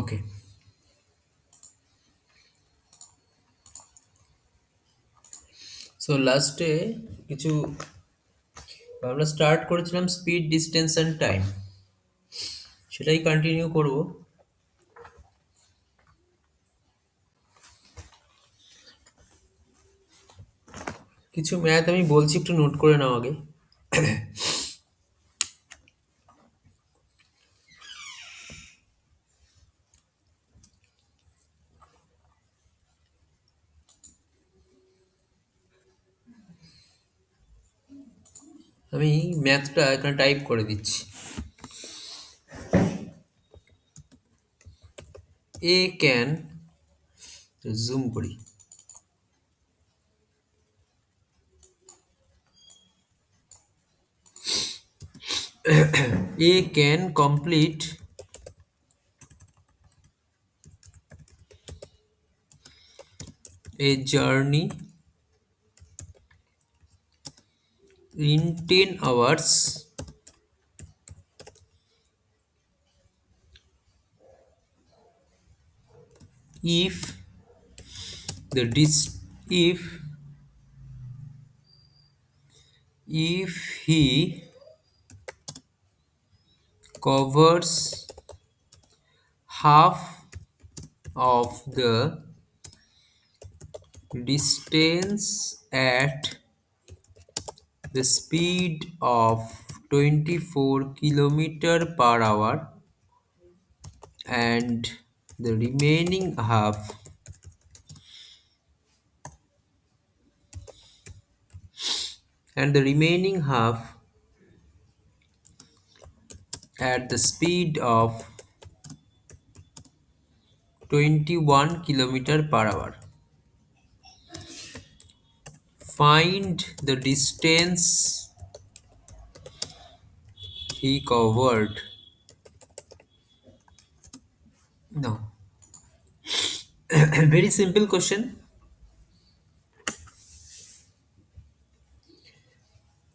ওকে। So লাস্টে কিছু আমরা স্টার্ট করেছিলাম স্পিড, ডিস্টেন্স অ্যান্ড টাইম, সেটাই কন্টিনিউ করব। কিছু ম্যাথ আমি বলছি, একটু নোট করে নাও আগে। আমি ম্যাথটা এখানে টাইপ করে দিচ্ছি। এ ক্যান, জুম করি, A can complete a journey in 10 hours if the if he covers half of the distance at the speed of 24 km per hour, and the remaining half and the remaining half at the speed of 21 km per hour. Find the distance he covered. No. Very simple question.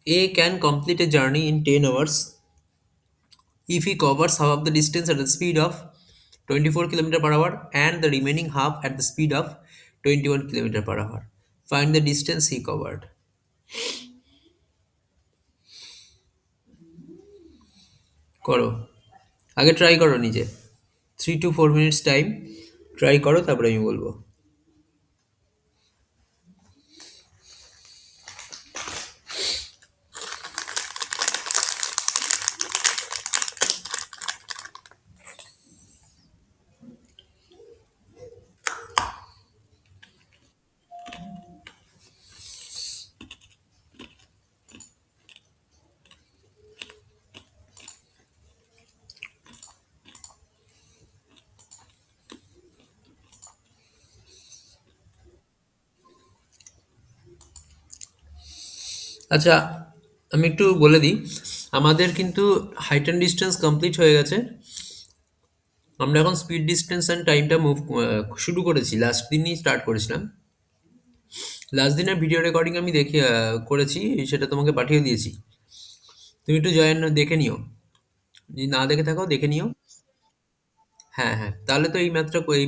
A can complete a journey in 10 hours if he covers half of the distance at the speed of 24 km per hour and the remaining half at the speed of 21 km per hour. Find the distance he covered. করো, আগে try করো নিজে। 3 to 4 minutes time try করো, তারপরে আমি বলবো। আচ্ছা, আমি একটু বলে দিই, আমাদের কিন্তু হাইট অ্যান্ড ডিস্টেন্স কমপ্লিট হয়ে গেছে। আমরা এখন স্পিড, ডিস্টেন্স অ্যান্ড টাইমটা শুরু করেছি, লাস্ট দিনই স্টার্ট করেছিলাম। লাস্ট দিনের ভিডিও রেকর্ডিং আমি দেখে করেছি, সেটা তোমাকে পাঠিয়ে দিয়েছি। তুমি একটু জয়েন দেখে নিও, যদি না দেখে থাকো দেখে নিও। হ্যাঁ হ্যাঁ, তাহলে তো এই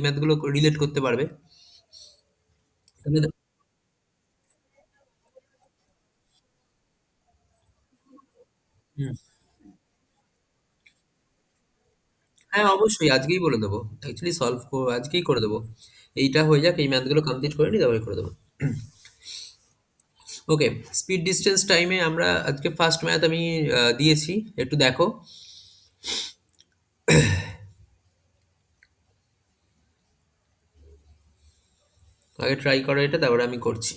ম্যাথগুলো রিলেট করতে পারবে। তাহলে হুম, হ্যাঁ অবশ্যই আজকেই বলে দেবো। অ্যাকচুয়ালি আজকেই করে দেবো। এইটা হয়ে যাক, এই ম্যাথগুলো কমপ্লিট করে নিই, তারপরে করে দেবো। ওকে, স্পিড, ডিস্টেন্স, টাইমে আমরা আজকে ফার্স্ট ম্যাথ আমি দিয়েছি, একটু দেখো। আগে ট্রাই করো এটা, তারপরে আমি করছি।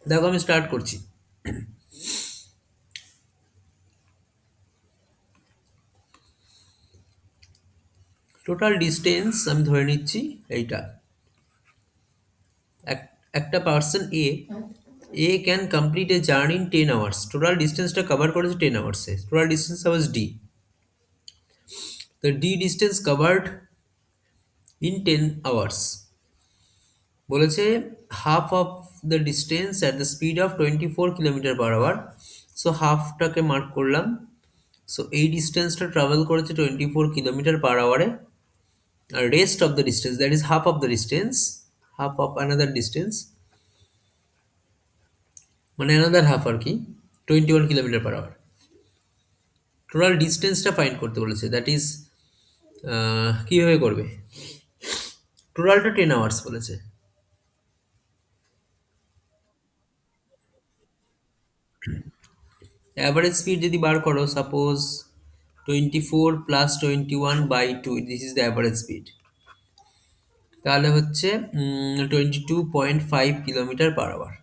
দেখো আমি স্টার্ট করছি। টোটাল ডিস্টেন্স আমি ধরে নিচ্ছি এইটা। একটা person A can complete a journey in 10 hours. Total ডিস্টেন্সটা কভার করেছে 10 আওয়ার্সে। Total distance was D. The D distance covered in 10 hours বলেছে half of the distance at the speed of 24 kilometre per hour. So হাফটাকে mark করলাম। So এই ডিস্টেন্সটা travel করেছে 24 kilometre per আওয়ারে। আর rest of the distance, that is half of the distance, half of another distance, মানে another half আর কি, 21 কিলোমিটার পার আওয়ার। টোটাল ডিস্টেন্সটা ফাইন্ড করতে বলেছে, দ্যাট ইজ কীভাবে করবে? টোটালটা 10 আওয়ার্স বলেছে। অ্যাভারেজ স্পিড যদি বার করো, suppose 24 + 21/2, this is the average speed, তাহলে হচ্ছে 22.5 কিলোমিটার পার আওয়ার।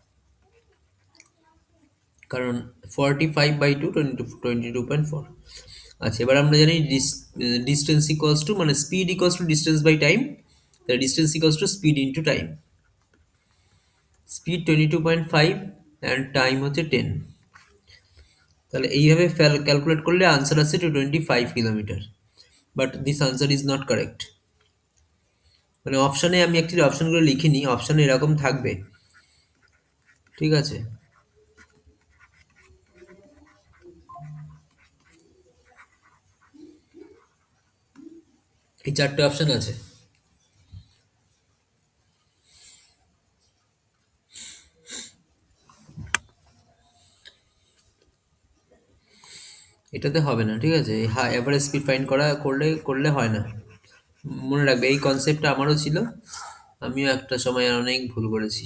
কারণ 45/2 22.4। আচ্ছা, এবার আমরা জানি ডিস্টেন্স ইকুয়ালস টু, মানে speed equals to distance by time. তাহলে distance equals to speed into time. Speed 22.5 and time হচ্ছে 10। তাহলে এইভাবে ক্যালকুলেট করলে আনসার আসছে 225 kilometre. But this answer is not correct. মানে অপশানে আমি অ্যাকচুয়ালি অপশানগুলো লিখিনি, অপশানে এরকম থাকবে, ঠিক আছে? এই চারটে অপশান আছে। এটাতে হবে না, ঠিক আছে? হ্যাঁ, এভারেজ স্পিড ফাইন্ড করলে হয় না। মনে রাখবে, এই কনসেপ্টটা আমারও ছিল, আমিও একটা সময় অনেক ভুল করেছি।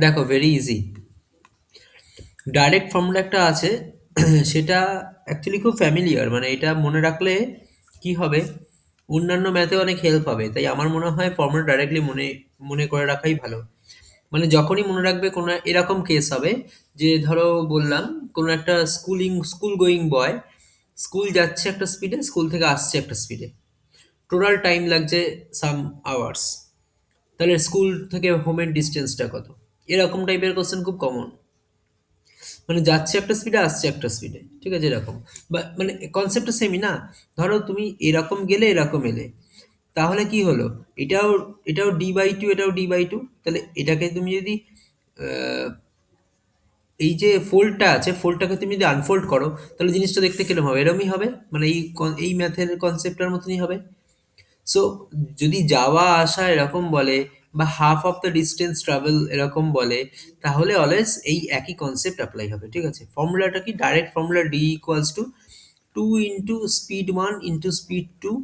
দেখো, ভেরি ইজি। ডাইরেক্ট ফর্মুলা একটা আছে, সেটা অ্যাকচুয়ালি খুব ফ্যামিলিয়ার, মানে এটা মনে রাখলে কি হবে, অন্যান্য ম্যাথে অনেক হেল্প হবে। তাই আমার মনে হয় ফর্মুলা ডাইরেক্টলি মনে মনে করে রাখাই ভালো। মানে যখনই মনে রাখবে কোনো এরকম কেস হবে, যে ধরো বললাম কোনো একটা স্কুল গোয়িং বয় স্কুল যাচ্ছে একটা স্পিডে, স্কুল থেকে আসছে একটা স্পিডে, টোটাল টাইম লাগছে সাম আওয়ার্স। তাহলে স্কুল থেকে হোমের ডিস্টেন্সটা কত? এরকম টাইপের কোশ্চেন খুব কমন। মানে যাচ্ছে একটা স্পিডে, আসছে একটা স্পিডে, ঠিক আছে? এরকম বা মানে কনসেপ্টটা সেমই না। ধরো তুমি এরকম গেলে, এরকম এলে, তাহলে কি হলো? এটাও এটাও D/2, এটাও D/2। তাহলে এটাকে তুমি যদি আহ, এই যে ফোল্ডটা আছে, ফোল্ডটাকে তুমি যদি আনফোল্ড করো, তাহলে জিনিসটা দেখতে কিরকম হবে? এরমই হবে, মানে এই ম্যাথের কনসেপ্টটার মতনই হবে। সো যদি যাওয়া আসা এরকম বলে, বা half of the distance travel এরকম বলে, তাহলে অলওয়েজ এই একই কনসেপ্ট অ্যাপ্লাই হবে, ঠিক আছে? ফর্মুলাটা কি? Direct formula D equals to 2 × speed 1 × speed 2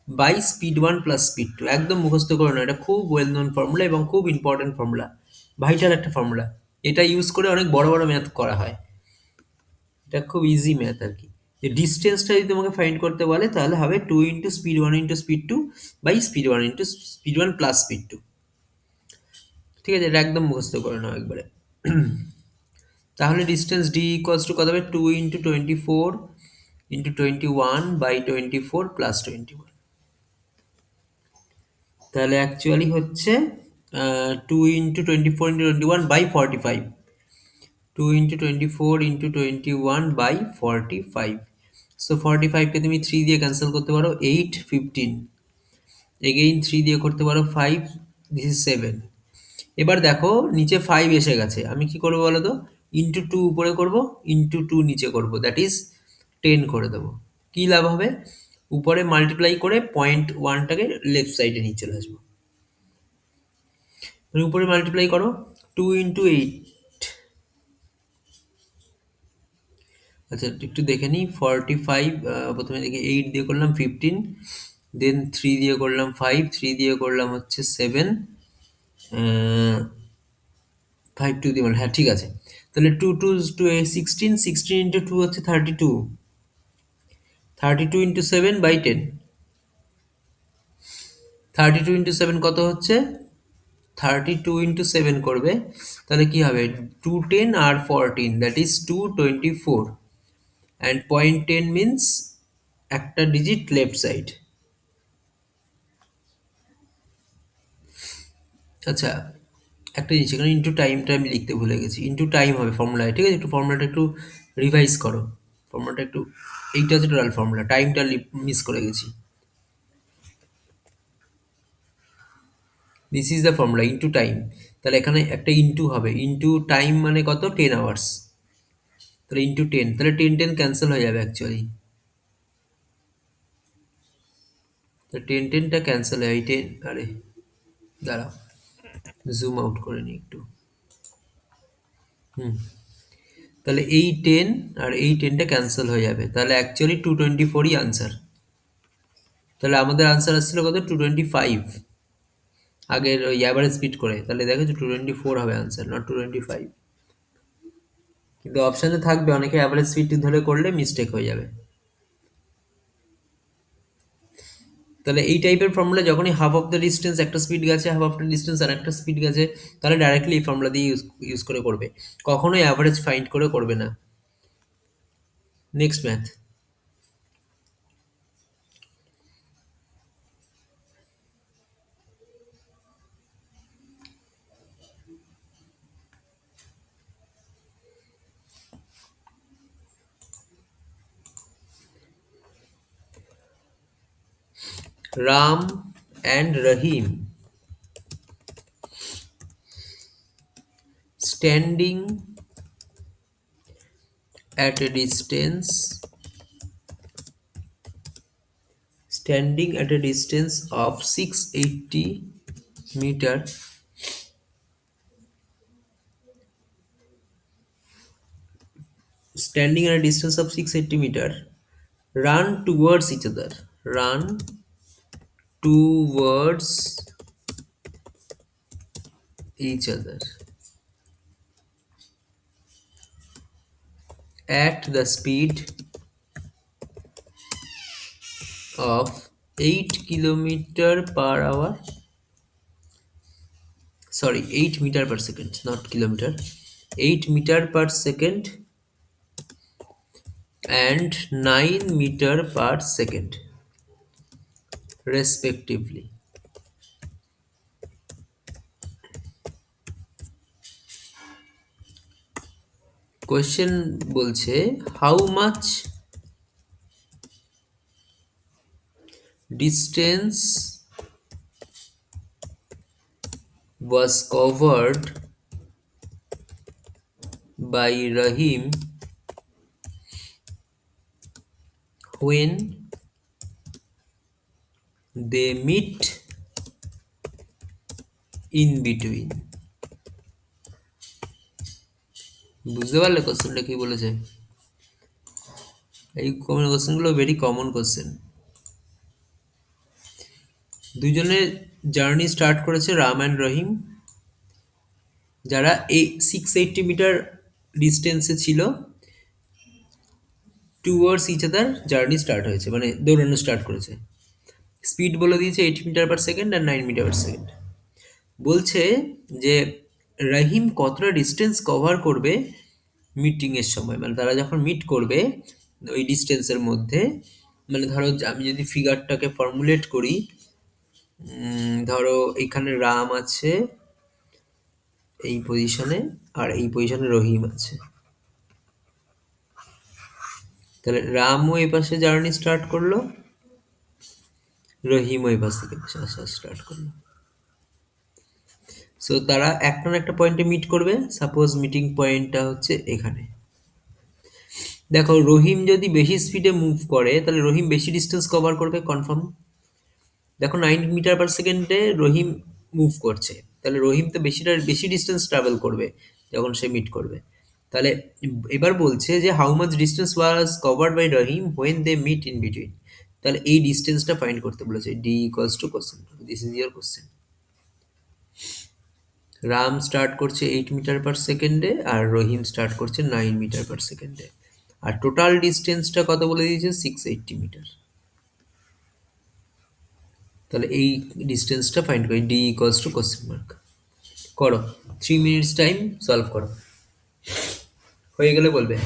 by speed 1 + speed 2। একদম মুখস্থ করে না, এটা খুব ওয়েল নোন ফর্মুলা এবং খুব ইম্পর্টেন্ট ফর্মুলা, ভাইটাল একটা ফর্মুলা। এটা ইউজ করে অনেক বড় বড় ম্যাথ করা হয়। এটা খুব ইজি ম্যাথ আর কি। যে ডিস্টেন্সটা যদি তোমাকে ফাইন্ড করতে বলে, তাহলে হবে 2 × speed 1 × speed 2 by speed 1 + speed 2। ঠিক আছে? এটা একদম মুখস্থ করে নাও একবারে। তাহলে ডিস্টেন্স ডি ইকুয়ালস টু কত হবে? 2 × 24 × 21 বাই 24 + 21। তাহলে অ্যাকচুয়ালি হচ্ছে 2 × 24 × 21 বাই 45। 2 × 24 × 21 বাই 45। সো 45কে তুমি 3 দিয়ে ক্যান্সেল করতে পারো, 8 15। এগেইন 3 দিয়ে করতে পারো 5, দিস ইজ 7। এবার দেখো নিচে 5 এসে গেছে, আমি কি করবো বলো তো? ইন্টু 2 উপরে করব, ইন্টু 2 নিচে করব, দ্যাট ইজ 10 করে দেবো। কী লাভ হবে? উপরে মাল্টিপ্লাই করে 0.1টাকে লেফট সাইডে নিয়ে চলে আসবো। মানে উপরে মাল্টিপ্লাই করো, 2 × 8। আচ্ছা, একটু দেখে নিই। 45, প্রথমে দেখি 8 দিয়ে করলাম 15, দেন 3 দিয়ে করলাম 5, 3 দিয়ে করলাম হচ্ছে 7, 5 2 দিয়ে হ্যাঁ, ঠিক আছে। তাহলে 16, 16 ইন্টু 2 হচ্ছে 32, 32 × 7/10। 32 × 7 কত হচ্ছে? 32 into 7 করবে, তাহলে কি হবে? 210 আর 14, দ্যাট ইজ 224, অ্যান্ড 0.10 মিনস একটা ডিজিট লেফট সাইড। আচ্ছা, একটা জিনিস এখানে ইনটু টাইমটা আমি লিখতে ভুলে গেছি। ইনটু টাইম হবে ফর্মুলায়, ঠিক আছে? একটু ফর্মুলাটা একটু রিভাইজ করো। ফর্মুলাটা একটু, এইটা হচ্ছে টোটাল ফর্মুলা, টাইমটা মিস করে গেছি। This is the formula, into time. তাহলে এখানে একটা ইনটু হবে, ইনটু টাইম মানে কত? 10 আওয়ার্স। তাহলে ইনটু 10, তাহলে 10 ক্যান্সেল হয়ে যাবে অ্যাকচুয়ালি। তো 10টা ক্যান্সেল হয়, এই 10, আরে দাঁড়াও, জুম আউট করে নিই একটু। হুম, তাহলে এই 10 আর এই 10টা ক্যান্সেল হয়ে যাবে, তাহলে অ্যাকচুয়ালি 224ই আনসার। তাহলে আমাদের আনসার আসছিল কত? 225, আগের ওই অ্যাভারেজ স্পিড করে। তাহলে দেখো যে 224 হবে আনসার, নট 225। কিন্তু অপশানে থাকবে অনেকে অ্যাভারেজ স্পিড ধরে করলে মিস্টেক হয়ে যাবে। তাহলে এই টাইপের ফর্মুলা যখনই হাফ অফ দ্য ডিস্টেন্স একটা স্পিড গেছে, হাফ অফ দ্য ডিস্টেন্স আর একটা স্পিড গেছে, তাহলে ডাইরেক্টলি এই ফর্মুলা দিয়ে ইউজ করে করবে, কখনোই অ্যাভারেজ ফাইন্ড করে করবে না। Next math. Ram and Rahim standing at a distance of 680 meter, standing at a distance of 680 meter, run towards each other, run towards each other at the speed of 8 kilometer per hour, sorry, 8 meter per second, not kilometer, 8 meter per second and 9 meter per second respectively. Question বলছে how much distance was covered by Rahim when they meet in between. বুঝতে পারলে কোশ্চেনটা কি বলেছে? এই কোশ্চেনগুলো very common question. দুজনে journey start করেছে, রাম অ্যান্ড রহিম, যারা এই 680 মিটার ডিস্টেন্সে ছিল, towards each other journey start হয়েছে, মানে দৌড়ানো স্টার্ট করেছে। স্পিড বলে দিয়েছে 8 মিটার পার সেকেন্ড আর 9 মিটার পার সেকেন্ড। বলছে যে রহিম কতটা ডিস্টেন্স কভার করবে মিটিংয়ের সময়, মানে তারা যখন মিট করবে ওই ডিস্টেন্সের মধ্যে, মানে ধরো আমি যদি ফিগারটাকে ফর্মুলেট করি, ধরো এখানে রাম আছে এই পজিশনে আর এই পজিশনে রহিম আছে, তাহলে রামও এই পাশে জার্নি স্টার্ট করলো, রহিমও এই পাশ থেকে আসা স্টার্ট করলো। সো তারা একটা না একটা পয়েন্টে মিট করবে, সাপোজ মিটিং পয়েন্টটা হচ্ছে এখানে। দেখো রহিম যদি বেশি স্পিডে মুভ করে তাহলে রহিম বেশি ডিস্টেন্স কভার করবে কনফার্ম। দেখো 9 মিটার পার সেকেন্ডে রহিম মুভ করছে, তাহলে রহিম তো বেশি ডিস্টেন্স ট্রাভেল করবে যখন সে মিট করবে। তাহলে এবার বলছে যে how much distance was covered by Rahim when they meet in between. তাহলে এই ডিস্টেন্সটা ফাইন্ড করতে বলেছে, D equals to question, this is your question. Ram start করছে 8 মিটার পার সেকেন্ডে আর রহিম স্টার্ট করছে 9 মিটার পার সেকেন্ডে, আর টোটাল ডিস্টেন্সটা কত বলে দিয়েছে? 680 মিটার। তাহলে এই ডিস্টেন্সটা ফাইন্ড করি, D equals to question mark. করো, 3 মিনিটস টাইম, সলভ করো। হয়ে গেলে বলবে।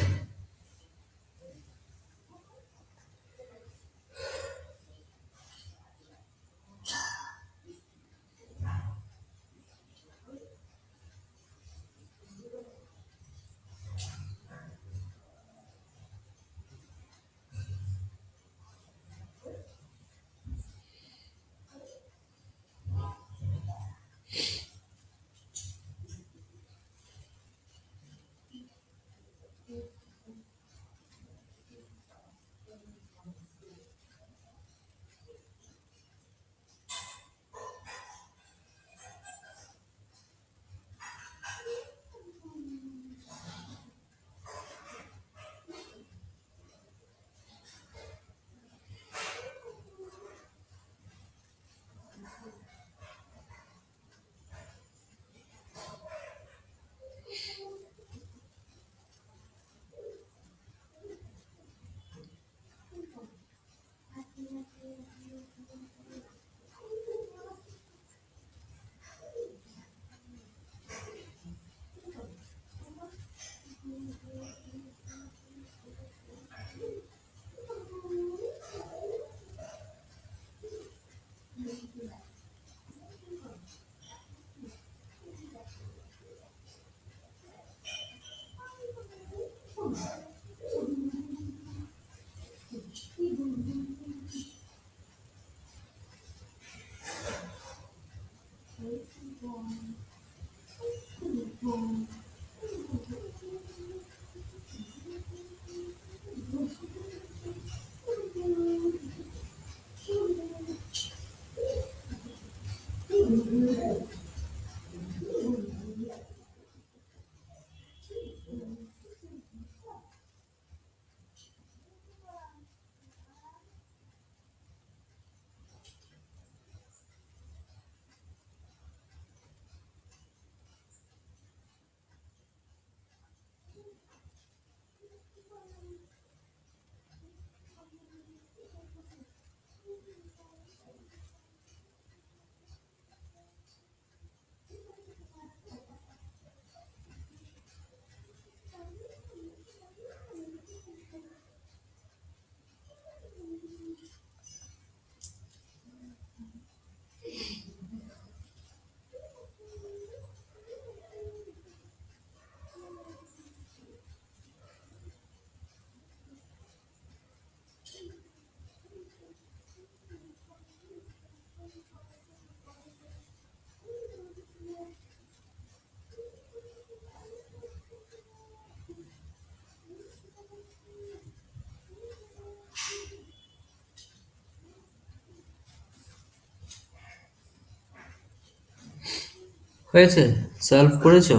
হয়েছে? সলভ করেছো?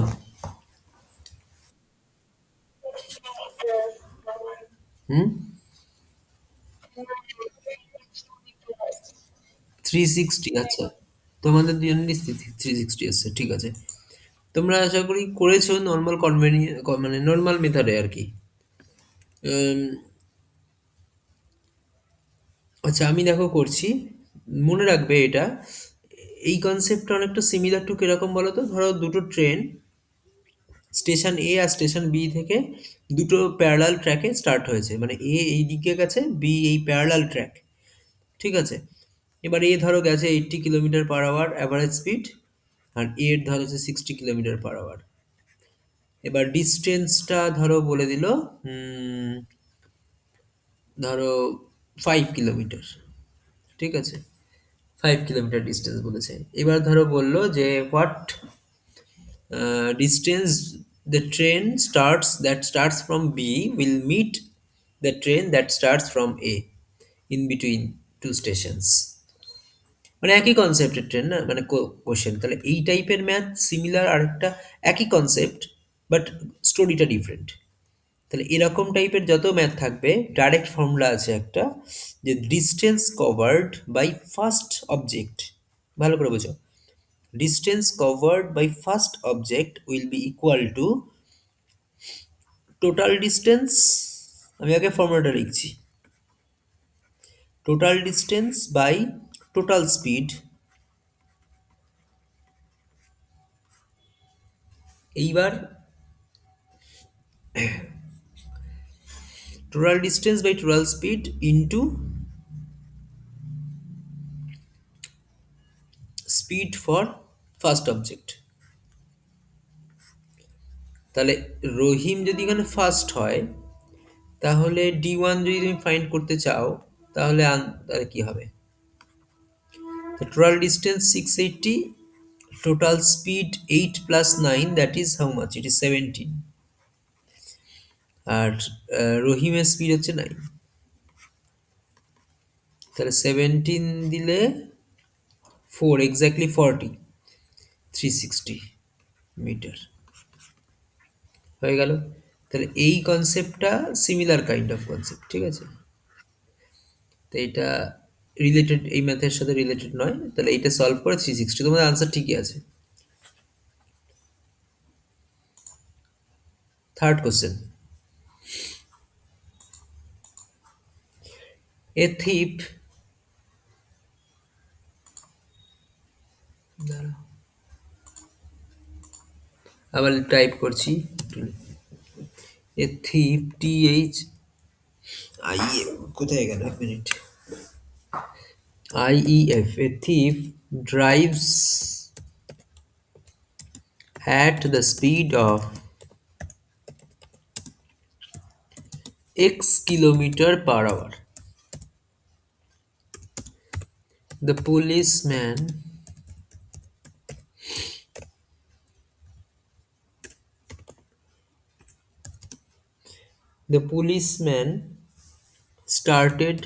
হুম। 360, আচ্ছা। তোমাদের দুজনেরই 360 এসছে, ঠিক আছে। তোমরা আশা করি করেছো নর্মাল মানে নর্মাল মেথডে আর কি। উম, আচ্ছা, আমি দেখো করছি। মনে রাখবে এটা, এই কনসেপ্টটা অনেকটা সিমিলার টু কিরকম বলো তো, ধরো দুটো ট্রেন স্টেশন এ আর স্টেশন বি থেকে দুটো প্যারালাল ট্র্যাকে স্টার্ট হয়েছে, মানে এ এই দিকে গেছে, বি এই প্যারালাল ট্র্যাক, ঠিক আছে। এবার এ ধরো গেছে 80 kilometre per hour average speed, আর এর ধরো হচ্ছে 60 কিলোমিটার পার আওয়ার। এবার ডিস্টেন্সটা ধরো বলে দিল, উম, ধরো 5 কিলোমিটার, ঠিক আছে। 5 কিলোমিটার ডিস্টেন্স বলেছে। এবার ধরো বললো যে what distance the train starts from B will meet the train that starts from A in between two stations. মানে একই কনসেপ্টের ট্রেন না, মানে কোশ্চেন তাহলে এই টাইপের ম্যাথ সিমিলার আরেকটা, একই কনসেপ্ট বাট স্টোরিটা ডিফারেন্ট। তাহলে এরকম টাইপের যত ম্যাথ থাকবে, ডাইরেক্ট ফর্মুলা আছে একটা, যে distance covered by first object, ভালো করে বোঝো, distance covered by first object will be equal to total distance, আমি আগে ফর্মুলাটা লিখছি, total distance by total speed এইবার total distance by total speed into speed for first object. তাহলে রহিম যদি এখানে ফার্স্ট হয়, তাহলে D1 যদি তুমি ফাইন্ড করতে চাও, তাহলে তাহলে কি হবে? The total distance 680, total speed 8 plus 9, that is how much? It is 17. আর রহিমের স্পিড হচ্ছে 9, তাহলে 17 দিলে 4, এক্স্যাক্টলি 40, 360 মিটার হয়ে গেল। তাহলে এই কনসেপ্টটা সিমিলার কাইন্ড অফ কনসেপ্ট, ঠিক আছে? তো এটা রিলেটেড, এই ম্যাথের সাথে রিলেটেড নয়। তাহলে এইটা সলভ করে 360, তোমাদের আনসার ঠিকই আছে। থার্ড কোশ্চেন, এ থিপ, আবার টাইপ করছি, এ থিপ THIEF, কোথায় গেল, এক minute, IEF, a thief drives at the speed of X kilometer per hour. The policeman started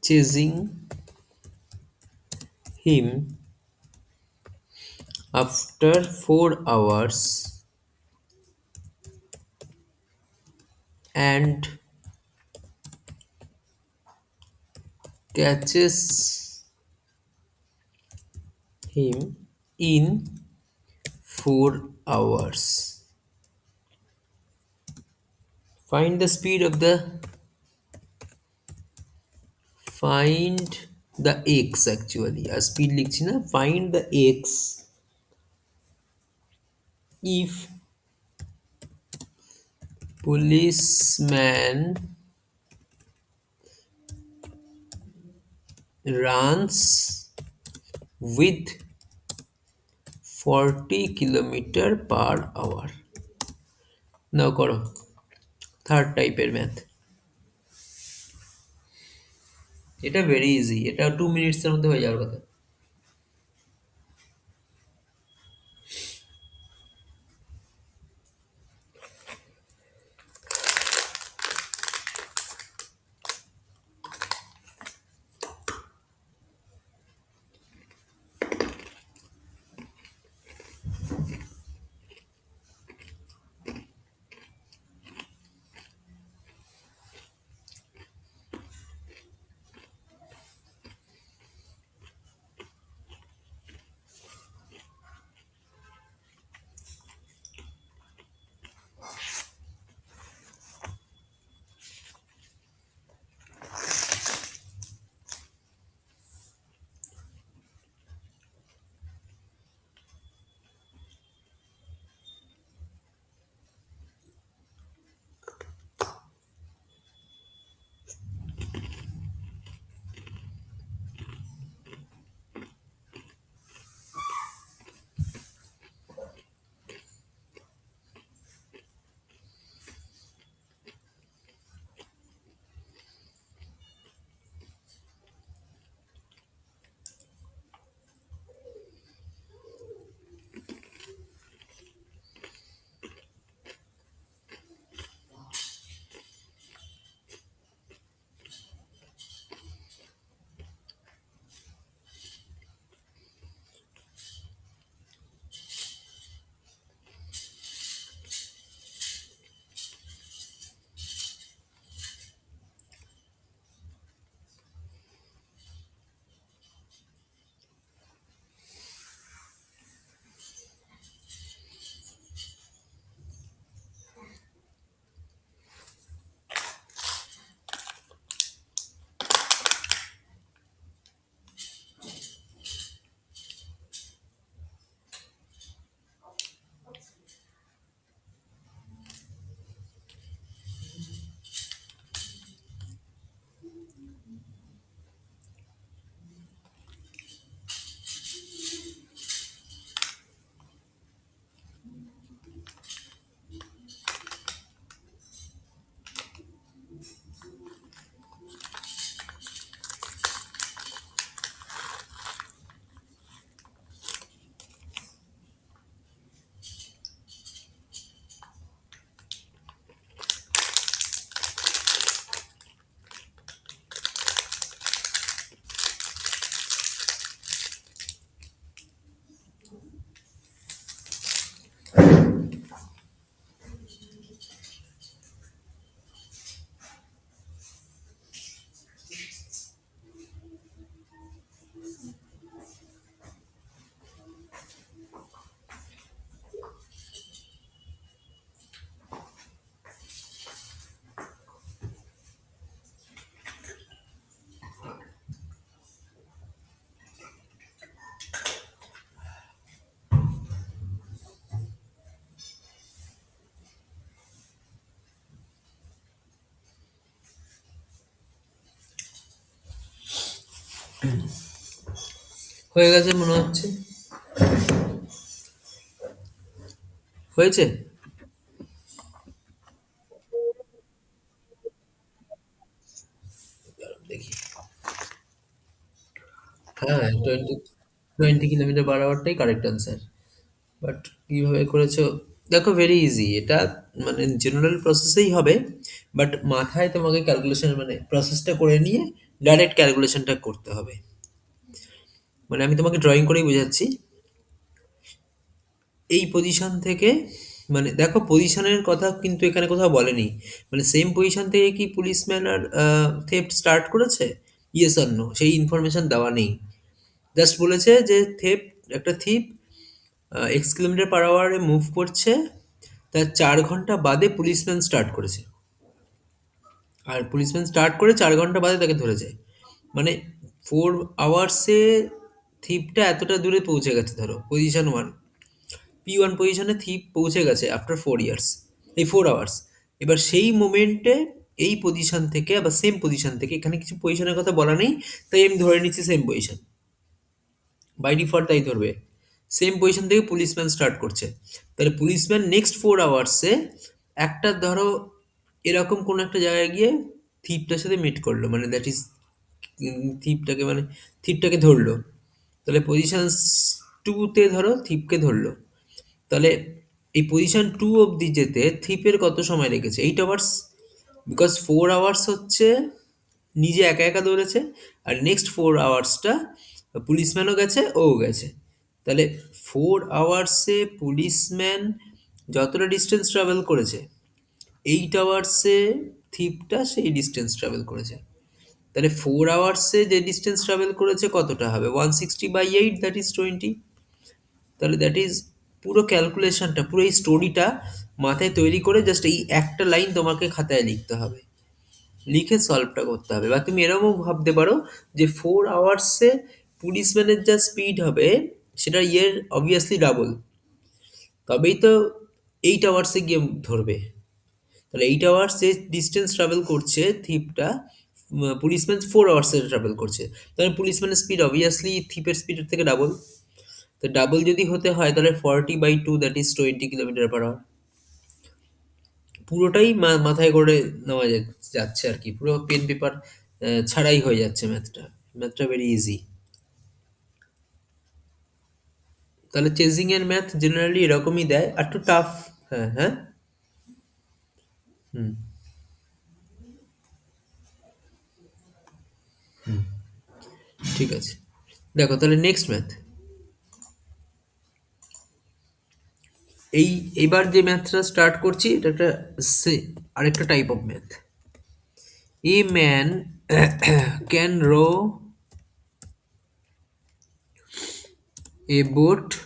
chasing him after 4 hours and catches him in 4 hours. Find the speed of the find the x, actually আর speed লিখছি না, find the x if policeman runs with 40 kilometre per hour. Now করো third টাইপের math. এটা very easy, এটা 2 মিনিটসের মধ্যে হয়ে যাওয়ার কথা। হয়ে গেছে মনে হচ্ছে। হয়েছে। দেখি। হ্যাঁ, 20 কিলোমিটার/আওয়ারটাই কারেক্ট আনসার। বাট কিভাবে করেছো? দেখো, ভেরি ইজি এটা। মানে জেনারেল প্রসেসেই হবে, বাট মাথায় তোমাকে ক্যালকুলেশন মানে প্রসেসটা করে নিয়ে ডাইরেক্ট ক্যালকুলেশনটা করতে হবে। মানে আমি তোমাকে ড্রয়িং করেই বোঝাচ্ছি। এই পজিশন থেকে, মানে দেখো পজিশনের কথা কিন্তু এখানে কোথাও বলেনি। মানে সেম পজিশন থেকে কি পুলিশম্যান আর থেফট স্টার্ট করেছে, ইয়েস অর নো, সেই ইনফরমেশন দেওয়া নেই। জাস্ট বলেছে যে একটা থিপ X কিলোমিটার/আওয়ারে মুভ করছে, তার 4 ঘন্টা বাদে পুলিশম্যান স্টার্ট করেছে। আর পুলিশম্যান স্টার্ট করে 4 ঘন্টা বাদে তাকে ধরেছে। মানে 4 আওয়ার্সে থিপটা এতটা দূরে পৌঁছে গেছে, ধরো পজিশন 1, P1 পজিশনে থিপ পৌঁছে গেছে আফটার 4 ইয়ার্স, এই 4 আওয়ার্স। এবার সেই মোমেন্টে এই পজিশন থেকে, আবার সেম পজিশন থেকে, এখানে কিছু পজিশনের কথা বলা নেই, তাই আমি ধরে নিচ্ছি সেম পজিশন, বাই ডিফল্ট তাই ধরবে। সেম পজিশন থেকে পুলিশম্যান স্টার্ট করছে। তাহলে পুলিশম্যান নেক্সট 4 আওয়ার্সে একটা ধরো এরকম কোন একটা জায়গায় গিয়ে থিপটার সাথে মিট করলো, মানে দ্যাট ইজ থিপটাকে, মানে থিপটাকে ধরলো। তাহলে পজিশন 2তে ধরো থিপকে ধরলো। তাহলে এই পজিশন 2 অবধি যেতে থিপের কত সময় লেগেছে? 8 আওয়ার্স। বিকজ 4 আওয়ার্স হচ্ছে নিজে একা একা দৌড়েছে, আর নেক্সট 4 আওয়ার্সটা পুলিশম্যানও গেছে, ও গেছে। তাহলে 4 আওয়ার্সে পুলিশম্যান যতটা ডিস্টেন্স ট্রাভেল করেছে, 8 আওয়ার্সে থিপটা সেই ডিস্টেন্স ট্রাভেল করেছে। তাহলে 4 আওয়ার্সে যে ডিস্টেন্স ট্রাভেল করেছে কতটা হবে? 160/8, দ্যাট ইজ 20। তাহলে দ্যাট ইজ পুরো ক্যালকুলেশনটা, পুরো এই স্টোরিটা মাথায় তৈরি করে জাস্ট এই একটা লাইন তোমাকে খাতায় লিখতে হবে, লিখে সলভটা করতে হবে। বা তুমি এরকমও ভাবতে পারো যে 4 আওয়ার্সে পুলিশম্যানের যা স্পিড হবে সেটা অবভিয়াসলি ডাবল, তবেই তো 8 আওয়ার্সে গিয়ে ধরবে। তাহলে 8 আওয়ার্স যে ডিস্টেন্স ট্রাভেল করছে থিপটা, পুলিশম্যান 4 আওয়ার্সে ট্রাভেল করছে, তাহলে পুলিশম্যানের স্পিড অবভিয়াসলি থিপের স্পিডের থেকে ডাবল। তো ডাবল যদি হতে হয় তাহলে 40/2, দ্যাট ইজ 20 কিলোমিটার/আওয়ার। পুরোটাই মাথায় করে নেওয়া যাচ্ছে আর কি, পুরো পেন পেপার ছাড়াই হয়ে যাচ্ছে ম্যাথটা। ম্যাথটা ভেরি ইজি। তাহলে চেজিং এর ম্যাথ জেনারেলি এরকমই দেয়, আর একটু টাফ। হ্যাঁ, হ্যাঁ। হুম। ঠিক আছে। দেখো তাহলে নেক্সট ম্যাথ, এই এবার যে ম্যাথটা স্টার্ট করছি এটা একটা আরেকটা type of math. A man can row a boat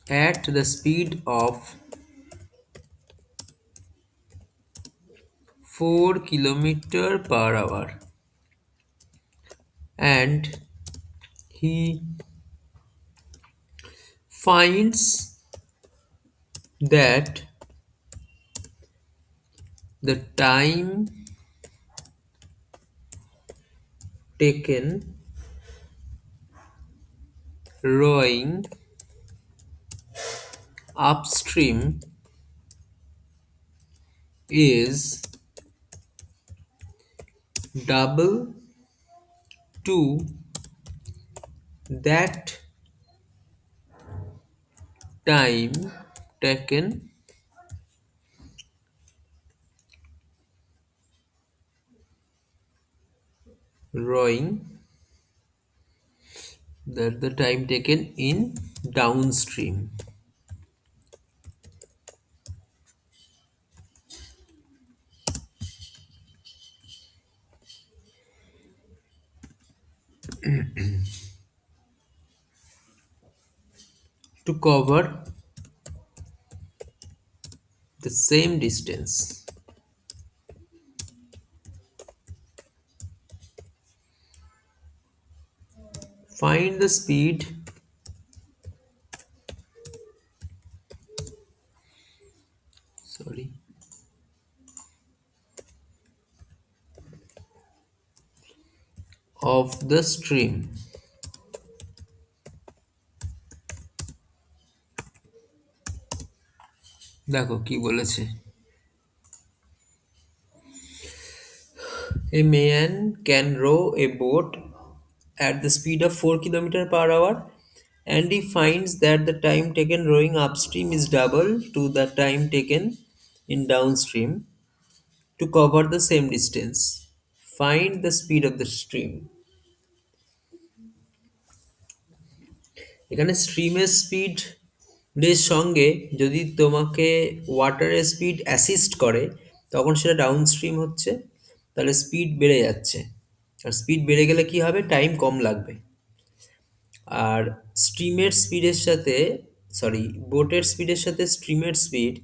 at the speed of 4 kilometer/hour, and he finds that the time taken rowing upstream is double to that time taken rowing, that the time taken in downstream. To cover the same distance, find the speed sorry of the stream. দেখো কি বলেছে, a man can row a boat at the speed of 4 km per hour, and he finds that the time taken rowing upstream is double to the time taken in downstream to cover the same distance. Find the speed of the stream. এখানে স্ট্রিমের speed এর সঙ্গে যদি তোমাকে ওয়াটারের speed assist করে, তখন সেটা down stream হচ্ছে, তাহলে স্পিড বেড়ে যাচ্ছে। আর স্পিড বেড়ে গেলে কি হবে, টাইম কম লাগবে। আর স্ট্রিমের স্পিডের সাথে, সরি, বোটের স্পিডের সাথে স্ট্রিমের স্পিড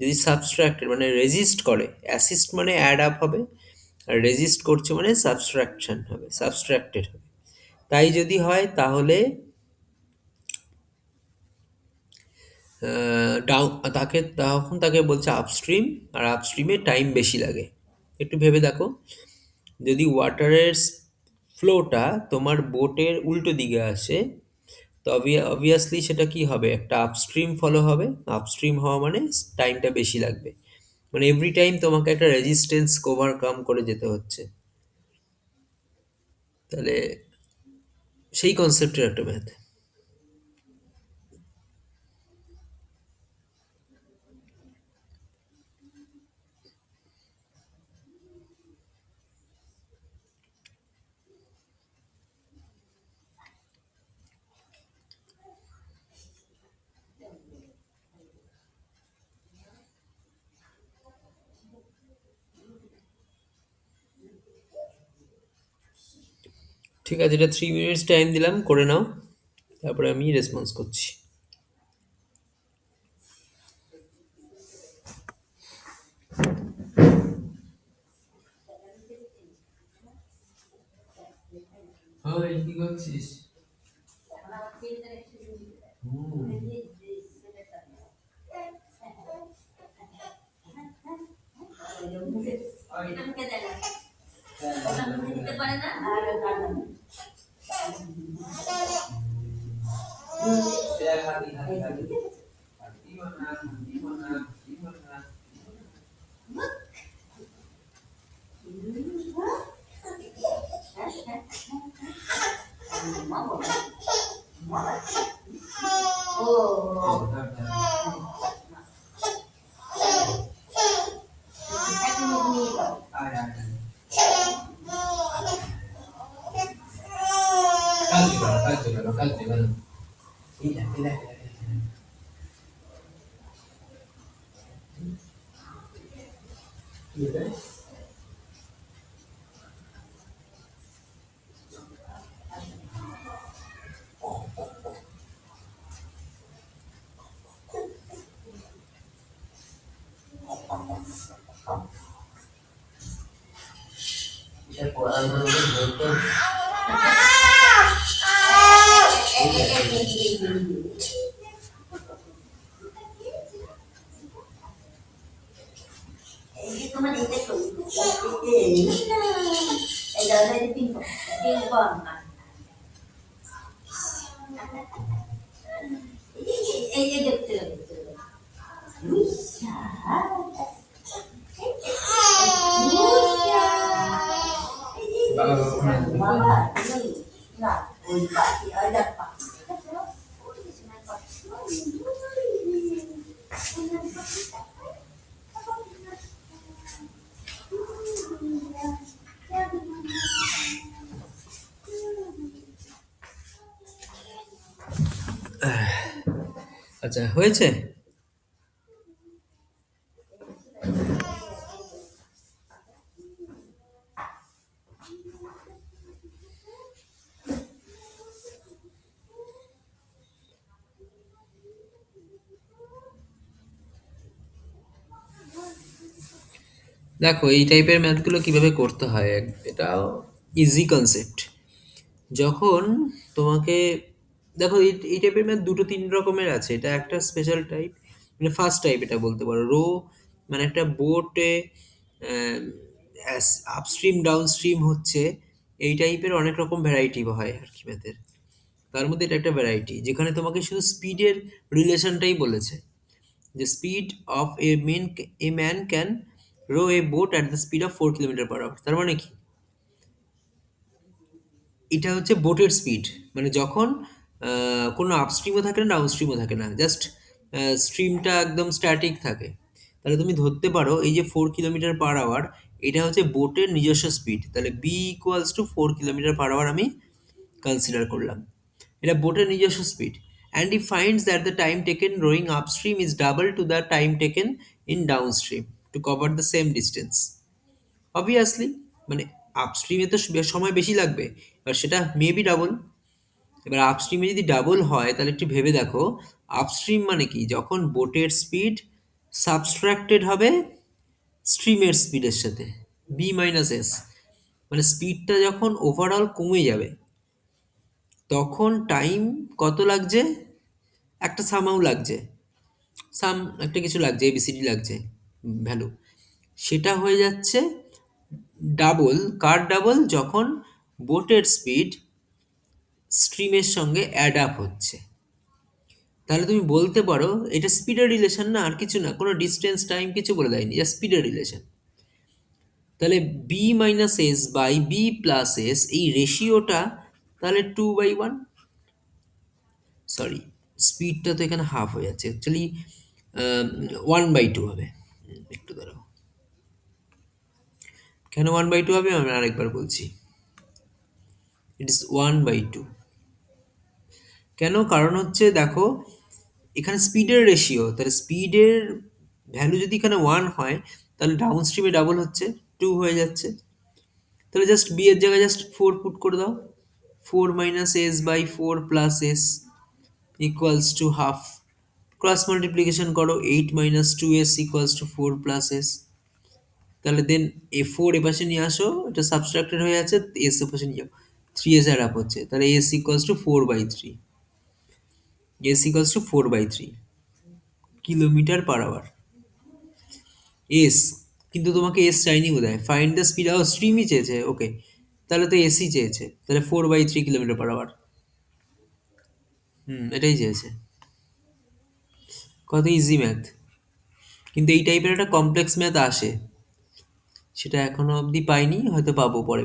যদি সাবস্ট্রাক্টেড মানে রেজিস্ট করে, অ্যাসিস্ট মানে অ্যাড আপ হবে, আর রেজিস্ট করছে মানে সাবস্ট্রাকশন হবে, সাবস্ট্রাক্টেড হবে। তাই যদি হয় তাহলে ডাউন, তাকে বলছে আপস্ট্রিম, আর আপস্ট্রিমে টাইম বেশি লাগে। একটু ভেবে দেখো, যদি ওয়াটারের ফ্লোটা তোমার বোটের উল্টো দিকে আসে, তবে অবভিয়াসলি সেটা কি হবে, একটা আপস্ট্রিম ফলো হবে। আপস্ট্রিম হওয়া মানে টাইমটা বেশি লাগবে, মানে এভরি টাইম তোমাকে একটা রেজিস্ট্যান্স ওভারকাম করে যেতে হচ্ছে। তাহলে সেই কনসেপ্টের একটা ম্যাথ। ঠিক আছে, এটা 3 মিনিটস টাইম দিলাম, করে নাও, তারপরে আমি রেসপন্স করছি। হ্যাঁ, কি করছিস? আচ্ছা, হয়েছে। দেখো এই টাইপের ম্যাথগুলো কিভাবে করতে হয়, এটাও ইজি কনসেপ্ট। যখন তোমাকে, দেখো এই টাইপের ম্যাথ দুটো তিন রকমের আছে, এটা একটা স্পেশাল টাইপ, মানে ফার্স্ট টাইপ এটা বলতে পারো। রো মানে একটা বোটে আপস্ট্রিম ডাউনস্ট্রিম হচ্ছে, এই টাইপের অনেক রকম ভ্যারাইটি হয় আর কি ম্যাথের। তার মধ্যে এটা একটা ভ্যারাইটি যেখানে তোমাকে শুধু স্পিডের রিলেশনটাই বলেছে, যে speed of a man can row a boat at the speed of 4 kilometre per hour. তার মানে কি, এটা হচ্ছে বোটের স্পিড, মানে যখন কোনো আপস্ট্রিমও থাকে না, ডাউনস্ট্রিমও থাকে না, জাস্ট স্ট্রিমটা একদম স্ট্যাটিক থাকে। তাহলে তুমি ধরতে পারো এই যে 4 কিলোমিটার পার আওয়ার, এটা হচ্ছে বোটের নিজস্ব স্পিড। তাহলে B equals to 4 kilometre per hour আমি কনসিডার করলাম, এটা বোটের নিজস্ব speed. And he finds that the time taken rowing upstream is double to the time taken in downstream to cover the same distance. Obviously, মানে আপস্ট্রিমে তো সময় বেশি লাগবে, এবার সেটা মেবি ডাবল। এবার আপস্ট্রিমে যদি ডাবল হয় তাহলে একটু ভেবে দেখো, আপস্ট্রিম মানে কি, যখন বোটের স্পিড সাবস্ট্রাক্টেড হবে স্ট্রিমের স্পিডের সাথে, বি মাইনাস এস, মানে স্পিডটা যখন ওভারঅল কমে যাবে তখন টাইম কত লাগছে, একটা সামাও লাগছে, সাম একটা কিছু লাগছে, এবিসিডি লাগছে ভ্যালু, সেটা হয়ে যাচ্ছে ডাবল। কার ডাবল? যখন বোটের স্পিড স্ট্রিমের সঙ্গে অ্যাড আপ হচ্ছে। তাহলে তুমি বলতে পারো এটা স্পিডের রিলেশন, না আর কিছু না, কোনো ডিস্টেন্স টাইম কিছু বলে দেয়নি, জাস্ট স্পিডের রিলেশন। তাহলে B minus S by B plus S, এই রেশিওটা তাহলে 2/1, সরি স্পিডটা তো এখানে হাফ হয়ে যাচ্ছে, অ্যাকচুয়ালি 1/2 হবে। একটু দাঁড়াও, কেন 1/2 হবে আমি আরেকবার বলছি, ইট ইস 1/2। কেন? কারণ হচ্ছে দেখো, এখানে স্পিডের রেশিও, তাহলে স্পিডের ভ্যালু যদি এখানে 1 হয় তাহলে ডাউন স্ট্রিমে ডাবল হচ্ছে, 2 হয়ে যাচ্ছে। তাহলে জাস্ট বি এর জায়গায় জাস্ট 4 পুট করে দাও, 4 minus S by 4 plus S equals to half. Cross multiplication করো, 8 minus 2s equals to 4 plus S. তাহলে দেন এ 4 এপাশে নিয়ে আসো, এটা সাবস্ট্রাক্টেড হয়ে যাচ্ছে, এস এপাশে নিয়ে যাও, 3s অ্যাড আপ হচ্ছে, তাহলে S equals to 4/3, S equals to 4/3 kilometre per hour. S, কিন্তু তোমাকে এস চাইনি বোধহয়, ফাইন্ড দ্য স্পিড, স্ট্রিমই চেয়েছে, ওকে, তাহলে তো এসই চেয়েছে, তাহলে 4/3 কিলোমিটার পার আওয়ার। এটাই চেয়েছে। কত ইজি ম্যাথ, কিন্তু এই টাইপের একটা কমপ্লেক্স ম্যাথ আসে, সেটা এখনো অবধি পাইনি, হয়তো পাবো পরে।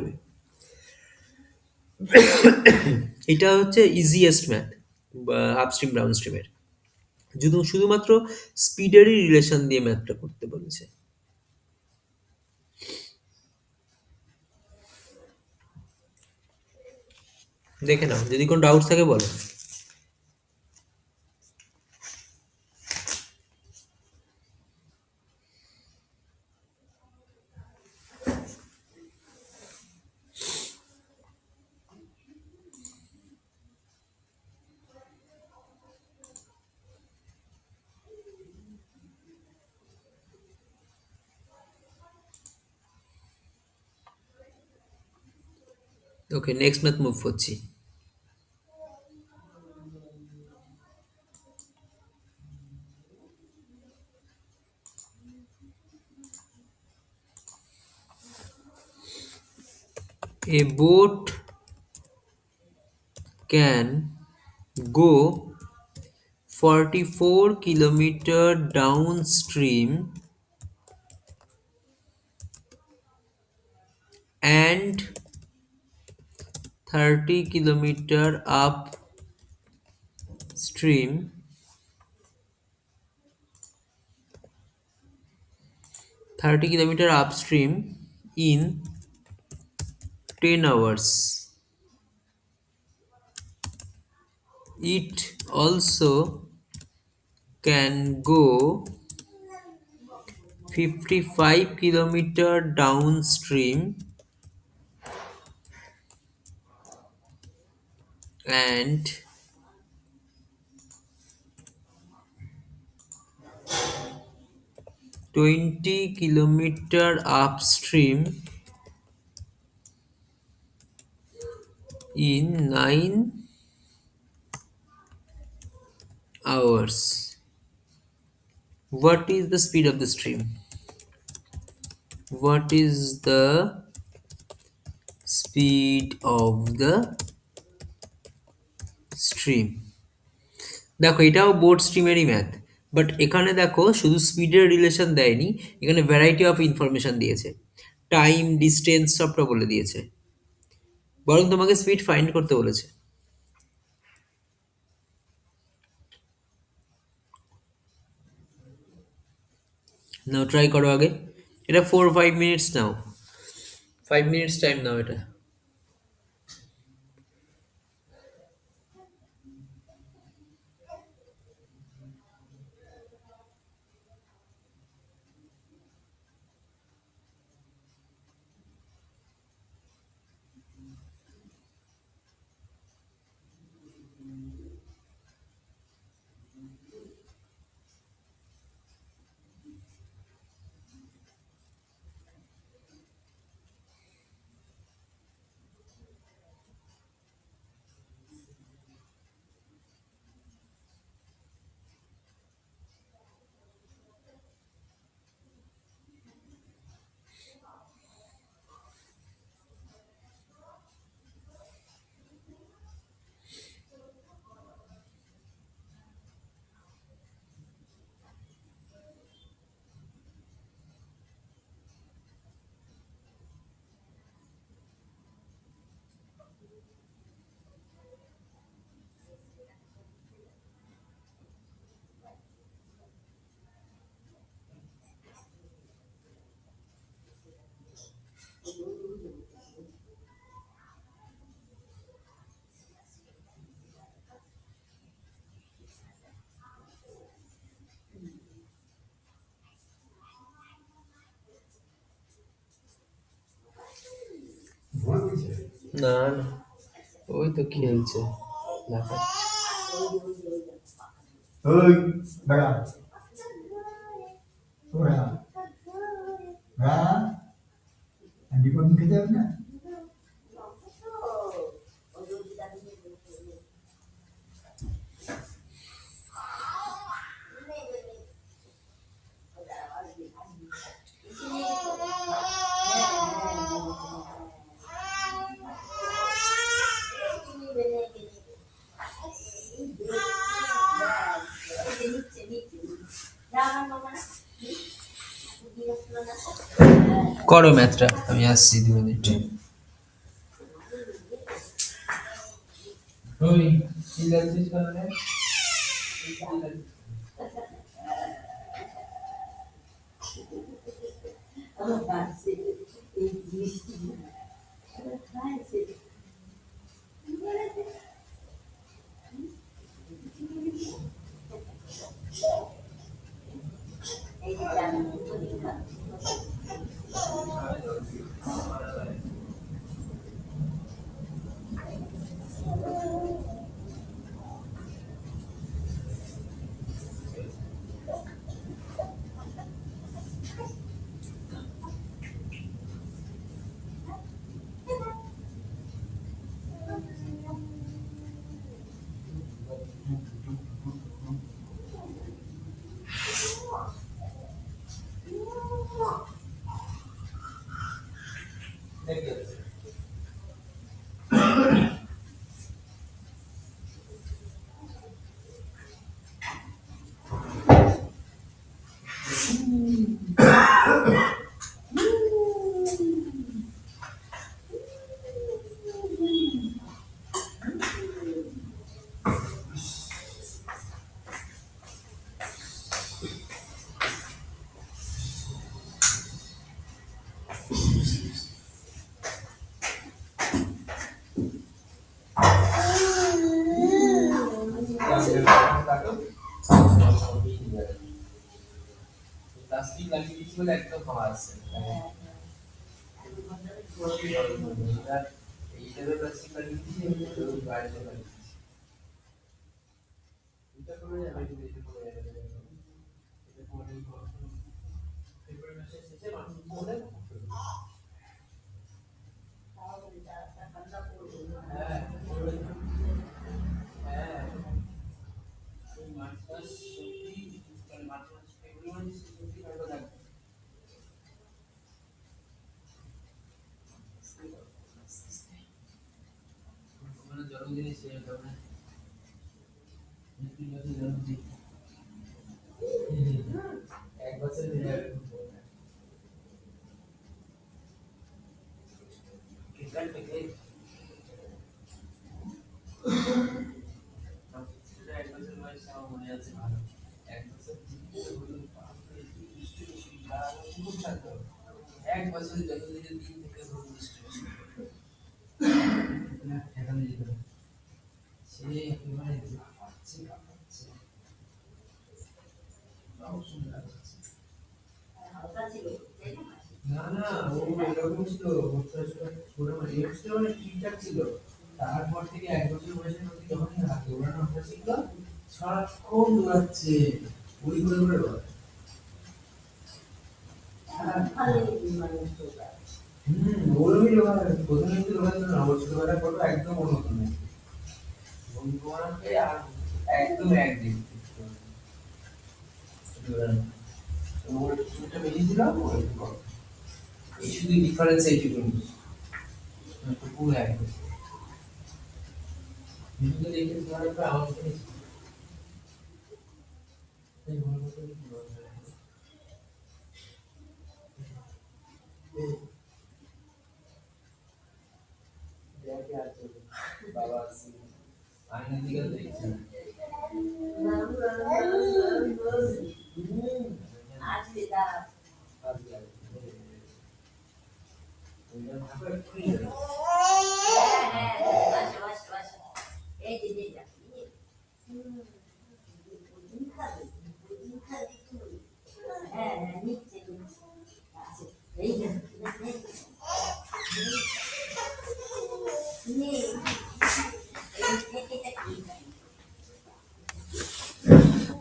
এটা হচ্ছে ইজিয়েস্ট ম্যাথ আপস্ট্রিম ডাউনস্ট্রিমের, শুধুমাত্র স্পিডেরই রিলেশন দিয়ে ম্যাথটা করতে বলেছে। দেখে নাও, যদি কোনো ডাউট থাকে বলো। ওকে, নেক্সট ম্যাথ মুভ করছি। A boat can go 44 kilometer downstream and 30 kilometer upstream in 10 hours. It also can go 55 kilometer downstream and 20 kilometer upstream in 9 hours. What is the speed of the stream? What is the speed of the stream. দেখো এটাও board স্ট্রিমেরই math, but এখানে দেখো শুধু স্পিডের relation দেয়নি, এখানে variety of information দিয়েছে, time distance সবটা বলে দিয়েছে, বরং তোমাকে স্পিড ফাইন্ড করতে বলেছে। নাও ট্রাই করো আগে, এটা 4-5 মিনিটস নাও, 5 মিনিটস টাইম নাও এটা। না না, ওই তো খেলছে, লাফাচ্ছে। ওই বেড়া ও বেড়া বেড়া হ্যান্ডি কোডিং খেতে হবে না করো ম্যাথটা, আমি আসছি 2 মিনিট। ওই চিল্লাচ্ছিস কেন রে? প্লাস্টিক লাগিয়ে দিচ্ছি বলে একদম খাওয়া আসছে এইটাতে প্লাস্টিক লাগিয়ে দিচ্ছি, বাইরে লাগিয়ে দিচ্ছি, এটা করে যাবে, এটা করে যাবে, এটা করে ফেব্রুয়ারি মাসের শেষে মানুষ করে। হ্যাঁ হ্যাঁ, এই মার্চ মাস সত্যি, মার্চ মাস ফেব্রুয়ারি মাস সত্যি ভালো লাগবে।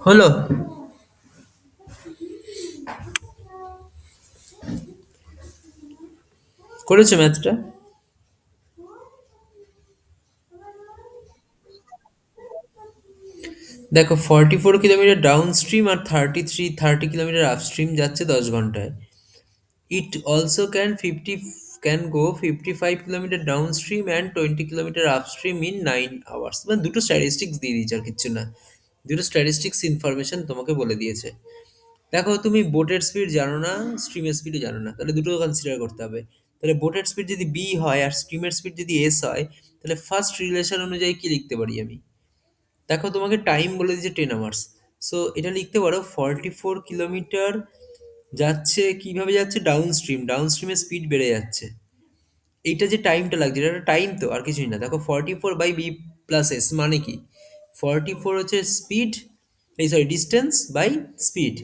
হলো? করেছো ম্যাথটা? দেখো 44 কিলোমিটার ডাউন স্ট্রিম আর 30 কিলোমিটার আপস্ট্রিম যাচ্ছে 10 ঘন্টায়। It also can go 55 kilometre down stream and 20 kilometre upstream in 9 hours. মানে দুটো স্ট্যাটিস্টিক্স দিয়ে দিয়েছে আর কিচ্ছু না, দুটো স্ট্যাটিস্টিক্স ইনফরমেশন তোমাকে বলে দিয়েছে। দেখো তুমি বোটের স্পিড জানো না, স্ট্রিমের স্পিডও জানো না, তাহলে দুটো কনসিডার করতে হবে। তাহলে বোটের স্পিড যদি বি হয় আর স্ট্রিমের স্পিড যদি এস হয়, তাহলে ফার্স্ট রিলেশন অনুযায়ী কি লিখতে পারি আমি? দেখো তোমাকে টাইম বলে দিয়েছে 10 আওয়ার্স, সো এটা লিখতে পারো 44 কিলোমিটার যাচ্ছে, কিভাবে যাচ্ছে? ডাউন স্ট্রিম, ডাউন স্ট্রিমের স্পিড বেড়ে যাচ্ছে। এইটা যে টাইমটা লাগছে, এটা টাইম তো আর কিছুই না। দেখো 44/b+s মানে কি? 44 হচ্ছে স্পিড, এই sorry distance by speed.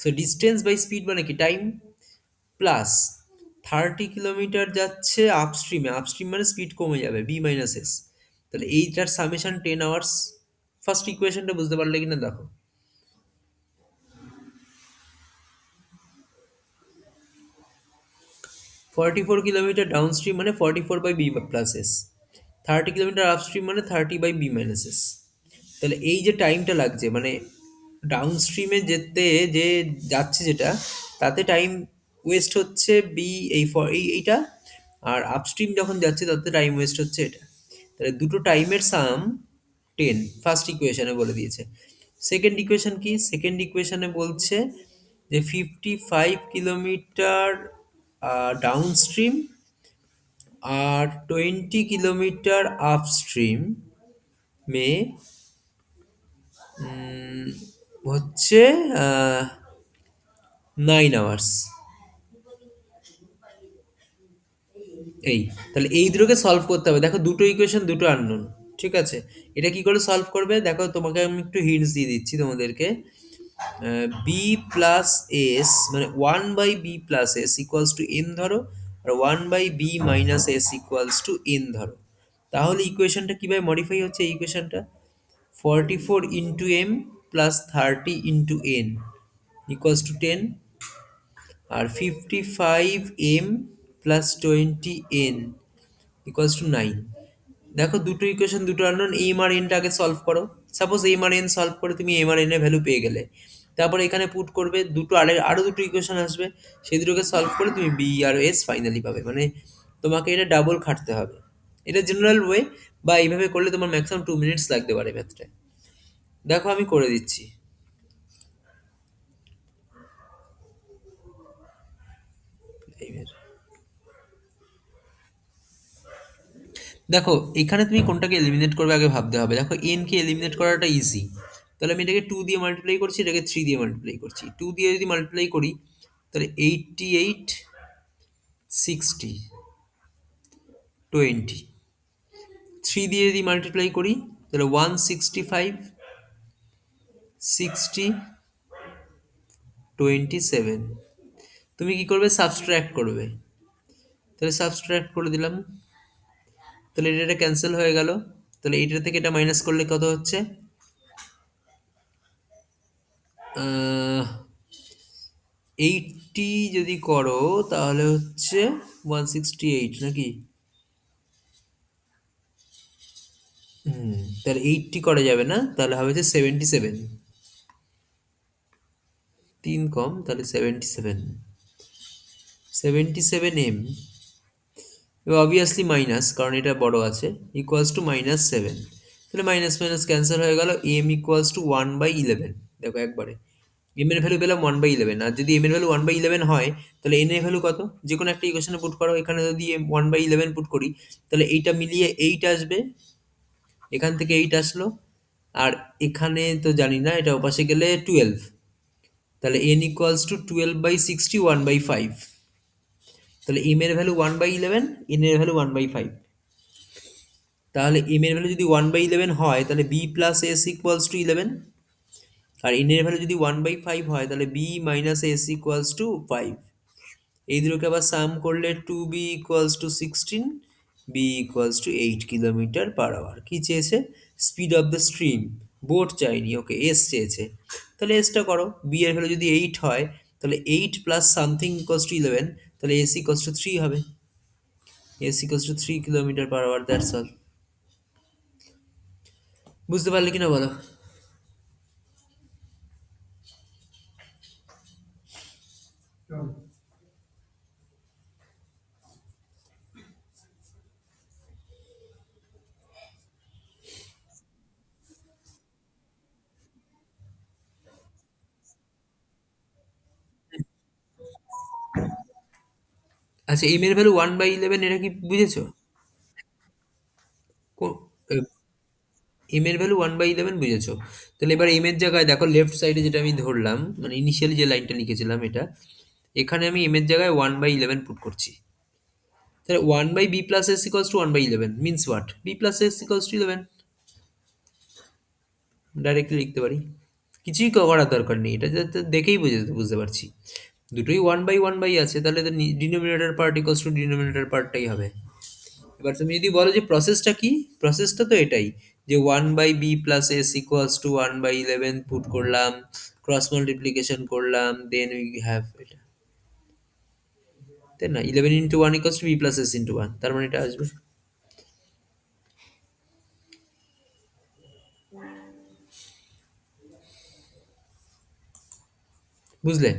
So distance by speed মানে কি? টাইম। প্লাস 30 কিলোমিটার যাচ্ছে আপস্ট্রিমে, আপস্ট্রিম মানে স্পিড কমে যাবে, b-s। তাহলে এইটার সামেশন 10 আওয়ার্স। ফার্স্ট ইকুয়েশনটা বুঝতে পারলে কিনা দেখো। 44 কিলোমিটার ডাউন স্ট্রিম মানে 44/b+s, 30 কিলোমিটার আপস্ট্রিম মানে 30/b-s। তাহলে এই যে টাইমটা লাগছে, মানে ডাউন স্ট্রিমে যেতে যে যাচ্ছে যেটা, তাতে টাইম ওয়েস্ট হচ্ছে বি, এইটা। আর আপস্ট্রিম যখন যাচ্ছে তাতে টাইম ওয়েস্ট হচ্ছে এটা। তাহলে দুটো টাইমের সাম 10, ফার্স্ট ইকুয়েশনে বলে দিয়েছে। সেকেন্ড ইকুয়েশন কি? সেকেন্ড ইকুয়েশনে বলছে যে 55 কিলোমিটার ডাউন স্ট্রিম আর 20 কিলোমিটার আপস্ট্রিম মে হচ্ছে 9 আওয়ার্স। এই, তাহলে এই দুটোকে সলভ করতে হবে। দেখো দুটো ইকুয়েশন, দুটো আননোন, ঠিক আছে? এটা কি করে সলভ করবে? দেখো তোমাকে আমি একটু হিন্টস দিয়ে দিচ্ছি তোমাদেরকে। বি প্লাস এস মানে 1/b+s ইকুয়ালস টু এন ধরো, আর 1/b-s ইকুয়ালস টু এন ধরো। তাহলে ইকুয়েশনটা কিভাবে মডিফাই হচ্ছে? এই ইকুয়েশনটা 44 × m plus 30 × n equals to 10, আর 55 m plus 20 n equals to 9। দেখো দুটো ইকুয়েশন, দুটো আননোন, এম আর এনটা আগে সলভ করো। Suppose M R N solve করে তুমি এম আর এন এর ভ্যালু পেয়ে গেলে, তারপরে এখানে পুট করবে দুটো, আরো দুটো ইকুয়েশন আসবে, সেই দুটোকে সলভ করে তুমি বি আর এস ফাইনালি পাবে। মানে তোমাকে এটা ডাবল খাটতে হবে। এটা জেনারেল ওয়ে, বা এইভাবে করলে তোমার ম্যাক্সিমাম 2 মিনিটস লাগতে পারে ম্যাথটায়। দেখো আমি করে দিচ্ছি। এইবার দেখো এখানে তুমি কোনটাকে এলিমিনেট করবে আগে ভাবতে হবে। দেখো এন কে এলিমিনেট করাটা ইজি। তাহলে আমি এটাকে 2 দিয়ে মাল্টিপ্লাই করছি, এটাকে 3 দিয়ে মাল্টিপ্লাই করছি। 2 দিয়ে যদি মাল্টিপ্লাই করি তাহলে 88, 60, 20। 3 দিয়ে যদি মাল্টিপ্লাই করি তাহলে 165, 60, 27। তুমি কি করবে? সাবস্ট্রাক্ট করবে। তাহলে সাবস্ট্রাক্ট করে দিলাম। তাহলে এটা ক্যান্সেল হয়ে গেল। তাহলে এইটা থেকে এটা মাইনাস করলে কত হচ্ছে? 80 যদি করো তাহলে হচ্ছে 168 নাকি? হুম, তাহলে 80 করা যাবে না, তাহলে হবে যে 77। 3 কম, তাহলে 77। 77 m, এবার অবভিয়াসলি মাইনাস, কারণ এটা বড় আছে, ইকুয়ালস টু -7। তাহলে মাইনাস মাইনাস ক্যান্সেল হয়ে গেল। M equals to 1/11। দেখো একবারে এম এর ভ্যালু পেলাম 1/11। আর যদি এম এর ভ্যালু 1/11 হয় তাহলে এন এর ভ্যালু কত? যে কোনো একটা ইকুয়েশনে পুট করো। এখানে যদি 1/11 পুট করি তাহলে এইটা মিলিয়ে 8 আসবে, এখান থেকে 8 আসলো। আর এখানে তো জানি না, এটা ওপাশে গেলে 12। তাহলে এন ইকুয়ালস টু 12/60, 1/5। তাহলে এম এর ভ্যালু 1/11, এন এর ভ্যালু 1/5। তাহলে এম এর ভ্যালু যদি 1/11 হয় তাহলে B plus S equals to 11। আর এন এর ভ্যালু যদি 1/5 হয় তাহলে B minus S equals to 5। এই দুটোকে আবার সাম করলে 2b equals to 16, B equals to 8 kilometre per hour. কি চেয়েছে? Speed of the stream. Boat চাইনি, ওকে এস চেয়েছে। তাহলে এসটা করো। বি এর ভ্যালু যদি 8 হয় তাহলে 8 প্লাস সামথিং ইকুয়ালস টু 11, তাহলে এস ইকুয়ালস টু 3 হবে। S equals to 3 kilometre per hour, that's all. বুঝতে পারলে কিনা বলো? So, আচ্ছা, এম এর ভ্যালু 1/11, এটা কি বুঝেছো? এম এর ভ্যালু 1/11 বুঝেছো? তাহলে এবার এম এর জায়গায় দেখো লেফট সাইডে যেটা আমি ধরলাম, মানে ইনিশিয়ালি যে লাইনটা লিখেছিলাম এটা, এখানে আমি এম এর জায়গায় 1/11 পুট করছি। তাহলে 1/b plus S equals to 1/11 means what? B plus S equals to 11। Directly লিখতে পারি, কিছুই করার দরকার নেই। এটা just দেখেই বুঝতে পারছি দুটোই 1/1 আছে, তাহলে তো denominator part equals to denominator পার্টটাই হবে। এবার তুমি যদি বলো যে প্রসেসটা কি, প্রসেসটা তো এটাই যে 1/b plus S equals to 1/11 put করলাম, ক্রস মাল্টিপ্লিকেশন করলাম, দেন উই হ্যাভ এটা, তাই না? 11 into 1 equals to B plus S into 1, তার মানে এটা আসবে। বুঝলে?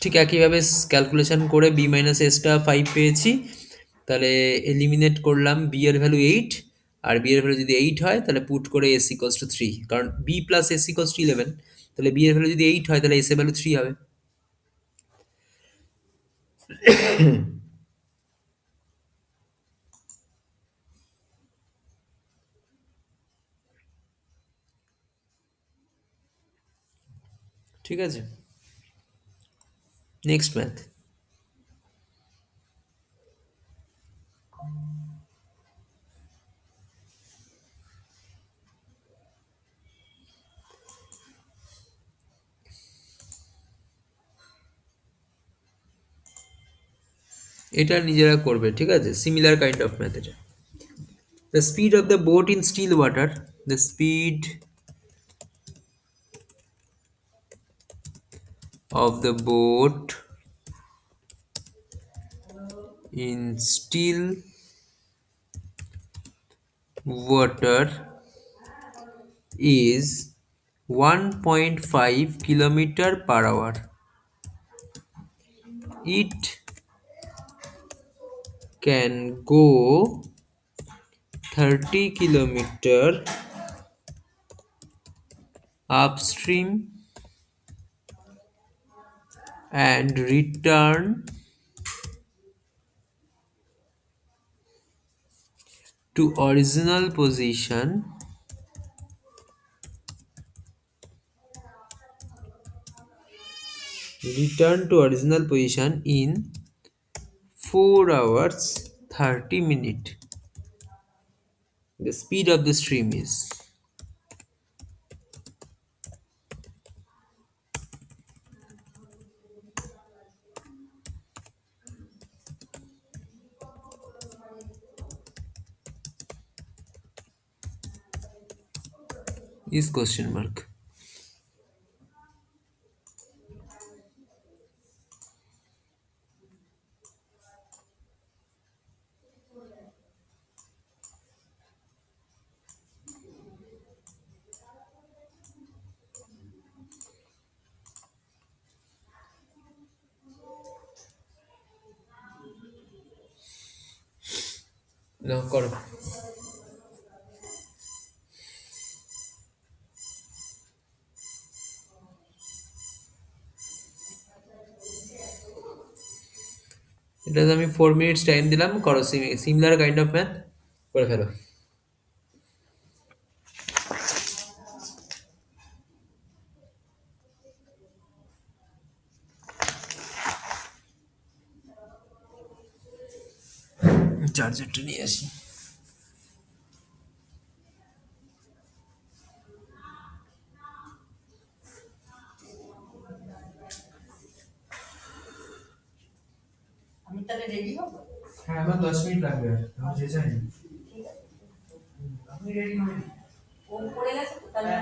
ঠিক একইভাবে ক্যালকুলেশন করে বি মাইনাস এসটা 5 পেয়েছি। তাহলে এলিমিনেট করলাম, বি এর ভ্যালু 8। আর বি এর ভ্যালু যদি 8 হয় তাহলে পুট করে এস ইকলস টু 3, কারণ B plus S equals to 11। তাহলে বি এর ভ্যালু যদি 8 হয় তাহলে এস এর ভ্যালু 3 হবে। ঠিক আছে, নেক্সট ম্যাথ। এটা নিজেরা করবে, ঠিক আছে? সিমিলার কাইন্ড অফ ম্যাথ এটা। The speed of the boat in still water, the speed of the boat in still water is 1.5 kilometer per hour. It can go 30 kilometer upstream and to original position return to original position in 4 hours 30 minutes. The speed of the stream is. Is question mark. না করো। এটাতে আমি 4 minutes time দিলাম, করো similar kind of math করে ফেলো। চার্জারটা নিয়ে আসি। আমি তাহলে রেডি হব। হ্যাঁ, আমার 10 মিনিট লাগবে, আমি যে জানি। ঠিক আছে, আপনি রেডি হবেন? ও পড়ে গেছে তো তাহলে।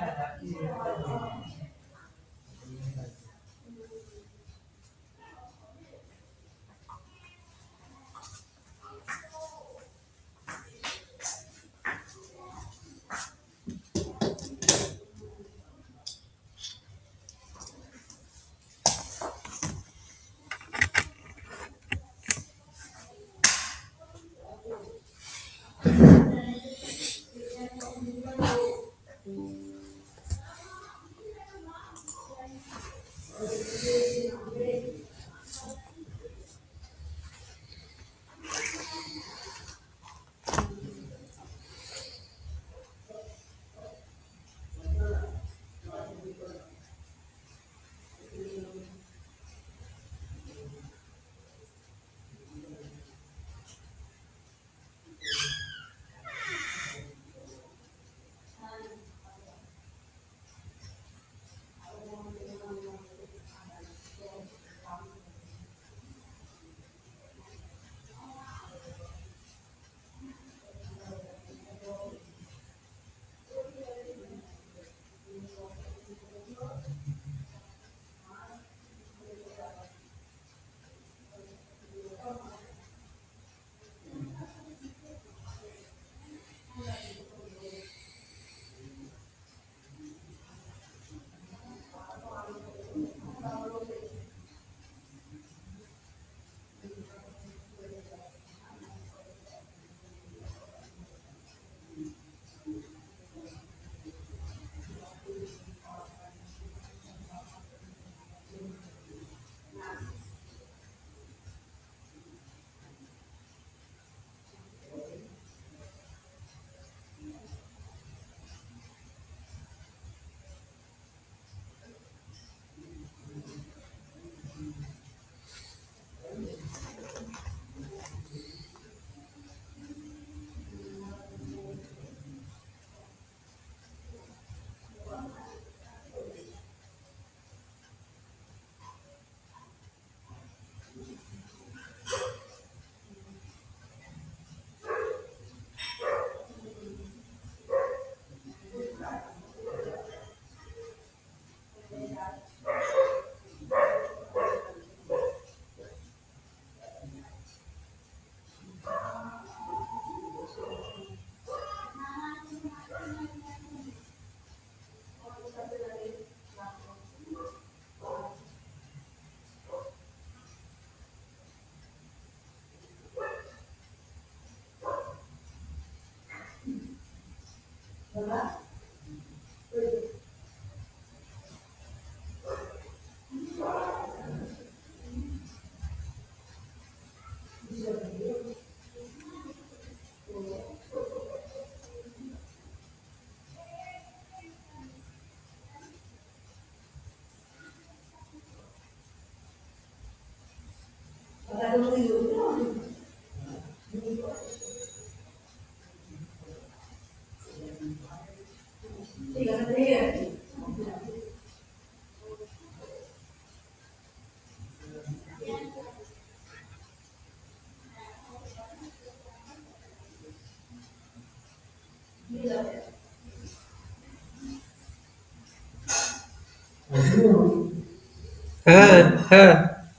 হ্যাঁ হ্যাঁ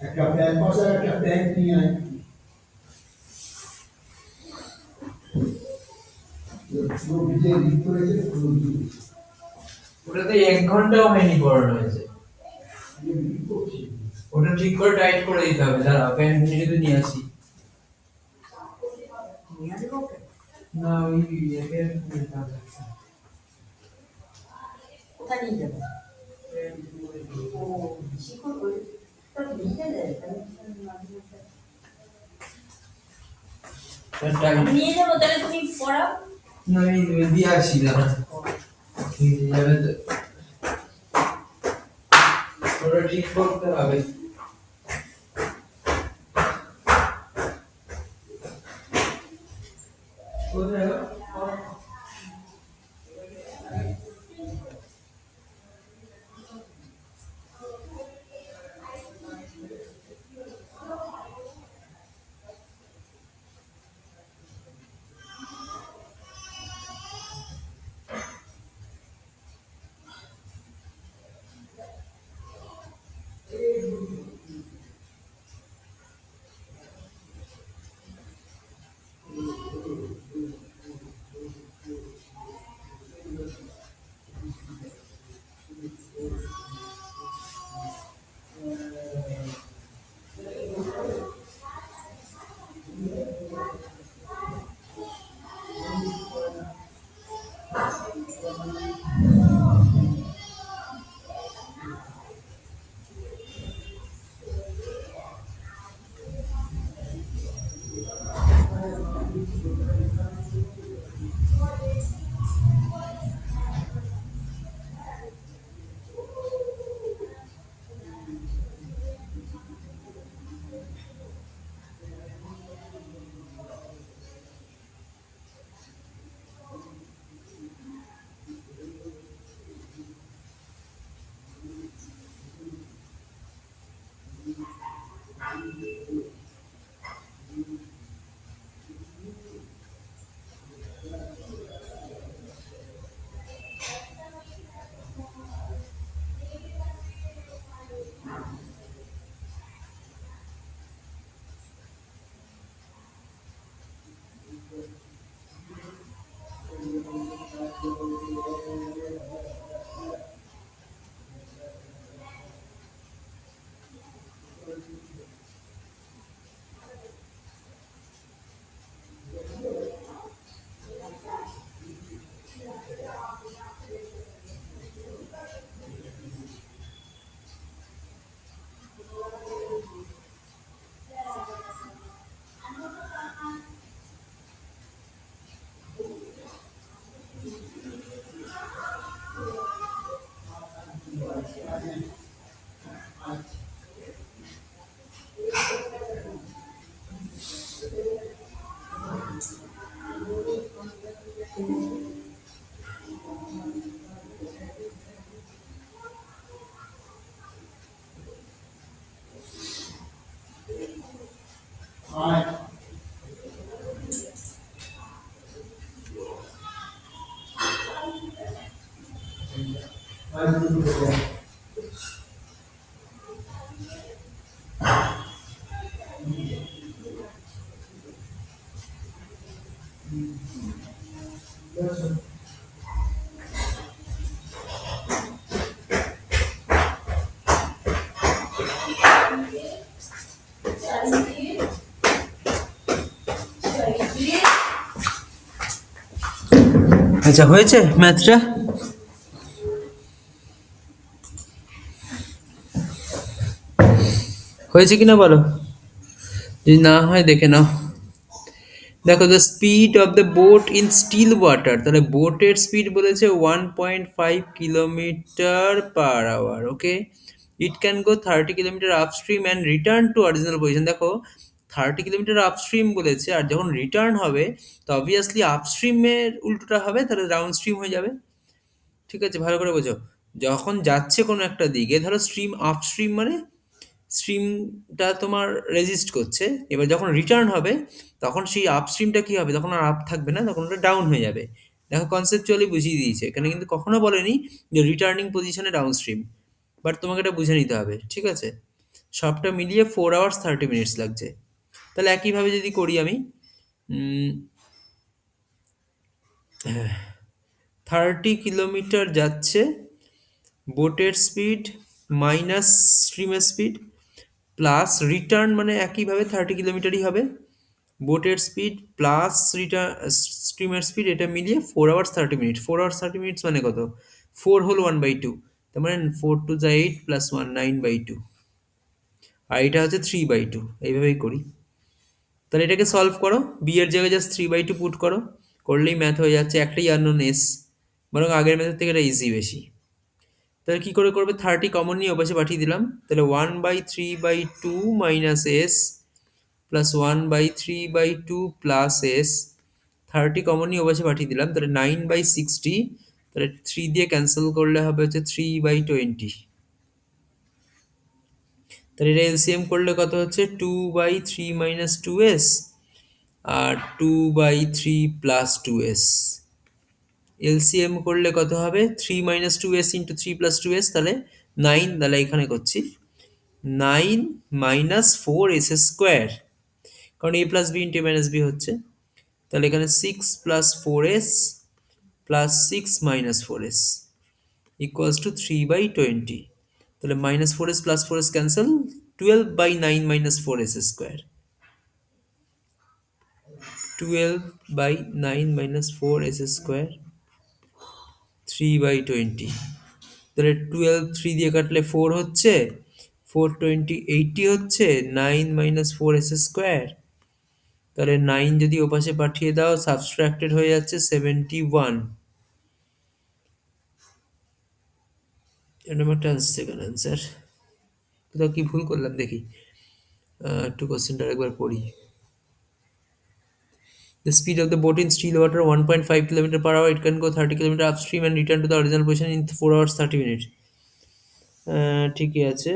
একটা প্যান পাশে একটা প্যান্ট নিয়ে আয় পুরো ভিজে রিড করেছে পুরো ভিজে ওটাতে 1 ঘন্টাও হয়নি পড়ানো হয়েছে। রিড করছি ওটা ঠিক করে টাইট করে দিতে হবে, দাঁড়া প্যান শুধু নিয়ে আসি। না ওই একে নিতে হবে। কোথায় নিয়ে যাবে? ও শিকড় করে তো ভিজে যায় তাহলে আমি নিয়ে যাবো, তাহলে তুমি পড়াও। না আমি দিয়ে আসি, দাঁড়া ভিজে যাবে তো। ওটা ঠিক করতে হবে। কোথায় গেল? আয় আয় দুটো করে আচ্ছা, হয়েছে ম্যাথটা? হয়েছে কিনা বলো, যদি না হয় দেখে নাও। দেখো, the speed of the boat in still water, তাহলে বোটের স্পিড বলেছে 1.5 kilometre per hour. Okay, it can go 30 kilometre upstream and return to original position. দেখো, 30 কিলোমিটার আপস্ট্রিম বলেছে, আর যখন রিটার্ন হবে তো অবভিয়াসলি আপস্ট্রিমের উল্টোটা হবে, তাহলে ডাউন স্ট্রিম হয়ে যাবে। ঠিক আছে, ভালো করে বোঝো। যখন যাচ্ছে কোনো একটা দিকে, ধরো স্ট্রিম আপস্ট্রিম মানে স্ট্রিমটা তোমার রেজিস্ট করছে, এবার যখন রিটার্ন হবে তখন সেই আপস্ট্রিমটা কি হবে, তখন আর আপ থাকবে না, তখন ওটা ডাউন হয়ে যাবে। দেখো, কনসেপচুয়ালি বুঝিয়ে দিয়েছে এখানে, কিন্তু কখনো বলেনি যে রিটার্নিং পজিশনে ডাউন স্ট্রিম। বাট তোমাকে এটা বুঝে নিতে হবে, ঠিক আছে? সবটা মিলিয়ে 4 hours 30 minutes লাগছে। তাহলে একইভাবে যদি করি আমি, 30 কিলোমিটার যাচ্ছে, বোটের স্পিড মাইনাস স্ট্রিমের স্পিড, প্লাস রিটার্ন মানে একইভাবে 30 কিলোমিটারই হবে, বোটের স্পিড প্লাস রিটার্ন স্ট্রিমের স্পিড, এটা মিলিয়ে 4 hours 30 minutes। 4 hours 30 minutes মানে কত? 4 হোল 1/2, তার মানে 4 to the 8 প্লাস 1 9/2, আর এটা হচ্ছে 3/2। এইভাবেই করি। তাহলে এটাকে সলভ করো, বি এর জায়গায় জাস্ট 3/2 পুট করো, করলেই ম্যাথ হয়ে যাচ্ছে। একটাই আননোন এস, বরং আগের ম্যাথের থেকে এটা ইজি বেশি। তাহলে কি করে করবে? 30 কমন নিয়ে ওপাশে পাঠিয়ে দিলাম, তাহলে 1/3/2 minus S plus 1/3/2 plus S. 30 common নিয়ে ওপাশে পাঠিয়ে দিলাম, তাহলে 9/60, তাহলে 3 দিয়ে ক্যান্সেল করলে হবে হচ্ছে 3/20। তাহলে এটা এলসিএম করলে কত হচ্ছে? 2/3 মাইনাস 2s আর 2/3 প্লাস 2s। এলসিএম করলে কত হবে? 3 minus 2s into 3 plus 2s, তাহলে 9। তাহলে এখানে করছি 9 মাইনাস 4s², কারণ a plus B into a minus B হচ্ছে। তাহলে এখানে 6 + 4s plus 6 - 4s equals to 3/20। তাহলে -4s plus 4s cancel, 12/9 minus 4s²। 12/9 minus 4s², 3/20। তাহলে 12 3 দিয়ে কাটলে 4 হচ্ছে, 4 20 80 হচ্ছে, 9 মাইনাস 4s²। তাহলে 9 যদি ওপাশে পাঠিয়ে দাও, সাবট্রাক্টেড হয়ে যাচ্ছে 71। এটা আমার সেকেন্ড অ্যান্সার। কোথাও কি ভুল করলাম দেখি, একটু কোশ্চেনটা একবার পড়ি। The speed of the boat in still water 1.5 km/h. It can go 30 km upstream and return to the original position in 4 hours 30 minutes. ঠিকই আছে।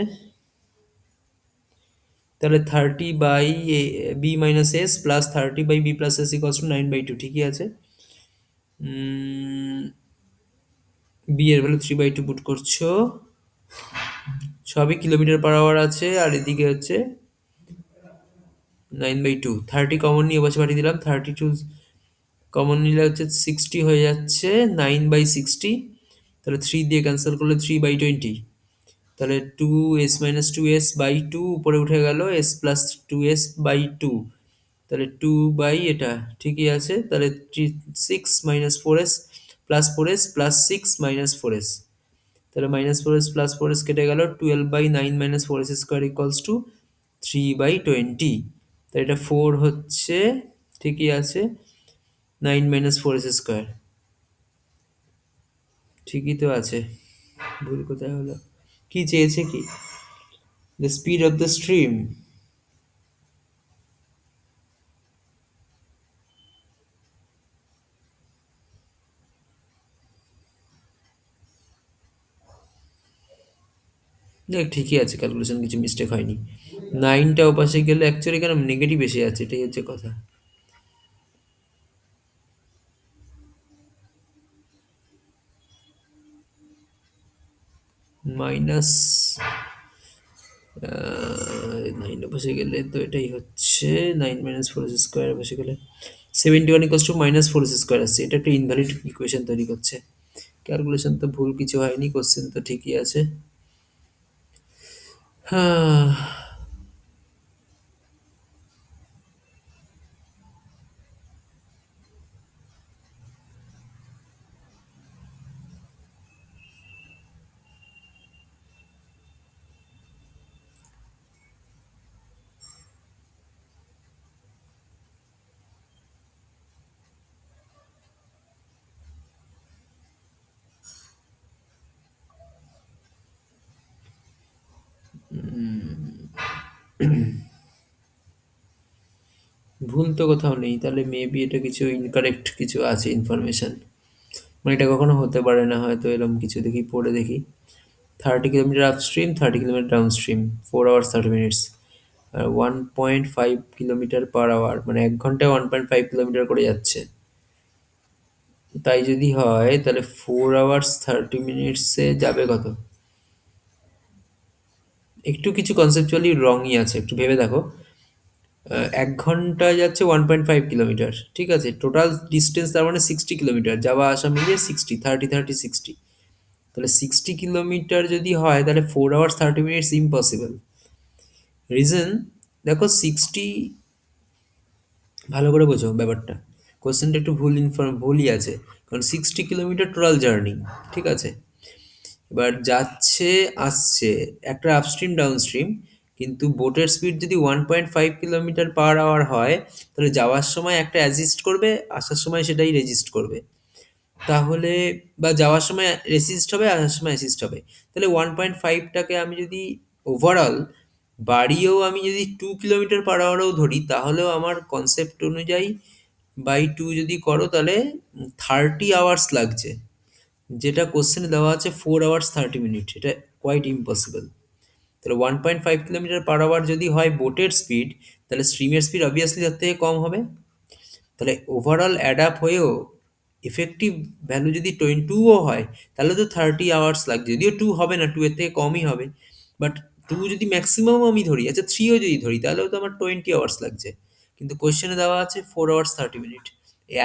তাহলে 30/b - s plus 30/b plus s equals to 9/2, ঠিকই আছে। B এর value 3/2 put করছো, সবই কিলোমিটার/আওয়ার আছে, আর এদিকে হচ্ছে 9/2। 30 কমন নিয়ে বসে পাঠিয়ে দিলাম, 32 কমন নিলে হচ্ছে 60 হয়ে যাচ্ছে, 9/60। তাহলে 3 দিয়ে ক্যান্সেল করলে 3/20। তাহলে 2s - 2s/2 উপরে উঠে গেল, s প্লাস 2s/2, তাহলে 2/এটা ঠিকই আছে। তাহলে 6 - 4s plus 4s plus 6 - 4s, তাহলে -4s প্লাস 4s কেটে গেল, 12/9 মাইনাস 4s² ইকুয়ালস টু 3/20। তাই এটা 4 হচ্ছে, ঠিকই আছে, 9 - 4s², ঠিকই তো আছে। ভুল কোথায় হলো? কি চেয়েছে কি? The speed of the stream. দেখ, ঠিকই আছে, ক্যালকুলেশন কিছু মিস্টেক হয়নি। 9টা ওপাশে গেলে অ্যাকচুয়ালি কেন নেগেটিভ এসে যাচ্ছে, এটাই হচ্ছে কথা। মাইনাস 9 বসে গেলে তো এটাই হচ্ছে, 9 - 4s² বসে গেলে 71 ইকুয়ালস টু -4s² আসছে। এটা একটা ইনভ্যালিড ইকুয়েশন তৈরি করছে। ক্যালকুলেশন তো ভুল কিছু হয়নি, কোশ্চেন তো ঠিকই আছে। হ্যাঁ, ভুল তো কোথাও নেই, তাহলে মেবি এটা কিছু ইনকারেক্ট কিছু আছে ইনফরমেশন, মানে এটা কখনো হতে পারে না, হয়তো এরকম কিছু দেখি, পড়ে দেখি। 30 kilometre upstream, 30 kilometre downstream, 4 hours 30 minutes, আর 1.5 কিলোমিটার পার আওয়ার, মানে 1 ঘন্টায় 1.5 কিলোমিটার করে যাচ্ছে। তাই যদি হয় তাহলে 4 hours 30 minutes যাবে কত? একটু কিছু কনসেপচুয়ালি রংই আছে, একটু ভেবে দেখো। 1 ঘন্টায় যাচ্ছে 1.5 কিলোমিটার, ঠিক আছে, টোটাল ডিস্টেন্স তার মানে 60 কিলোমিটার, যাওয়া আসা মিলিয়ে 60, 30, 30, 60। তাহলে 60 কিলোমিটার যদি হয় তাহলে 4 hours 30 minutes ইম্পসিবল। রিজন, দেখো 60, ভালো করে বোঝো ব্যাপারটা, কোশ্চেনটা একটু ভুলই আছে, কারণ 60 কিলোমিটার টোটাল জার্নি, ঠিক আছে। এবার যাচ্ছে আসছে একটা আপস্ট্রিম ডাউনস্ট্রিম, কিন্তু বোটের স্পিড যদি 1.5 কিলোমিটার পার আওয়ার হয়, তাহলে যাওয়ার সময় একটা অ্যাসিস্ট করবে, আসার সময় সেটাই রেজিস্ট করবে। তাহলে বা যাওয়ার সময় রেসিস্ট হবে, আসার সময় অ্যাসিস্ট হবে। তাহলে 1.5টাকে আমি যদি ওভারঅল বাড়িয়েও আমি যদি 2 কিলোমিটার পার আওয়ারও ধরি, তাহলেও আমার কনসেপ্ট অনুযায়ী বাই 2 যদি করো তাহলে 30 আওয়ার্স লাগছে, যেটা কোশ্চেনে দেওয়া আছে 4 hours 30 minutes, এটা কোয়াইট ইম্পসিবল। তাহলে 1.5 কিলোমিটার পার আওয়ার যদি হয় বোটের স্পিড, তাহলে স্ট্রিমের স্পিড অবভিয়াসলি তার থেকে কম হবে। তাহলে ওভারঅল অ্যাড আপ হয়েও ইফেক্টিভ ভ্যালু যদি 22ও হয়, তাহলে তো 30 আওয়ার্স লাগছে, যদিও 2 হবে না, 2 এর থেকে কমই হবে, বাট 2 যদি ম্যাক্সিমাম আমি ধরি, আচ্ছা 3ও যদি ধরি, তাহলেও তো আমার 20 আওয়ার্স লাগছে। কিন্তু কোয়েশ্চেনে দেওয়া আছে 4 hours 30 minutes,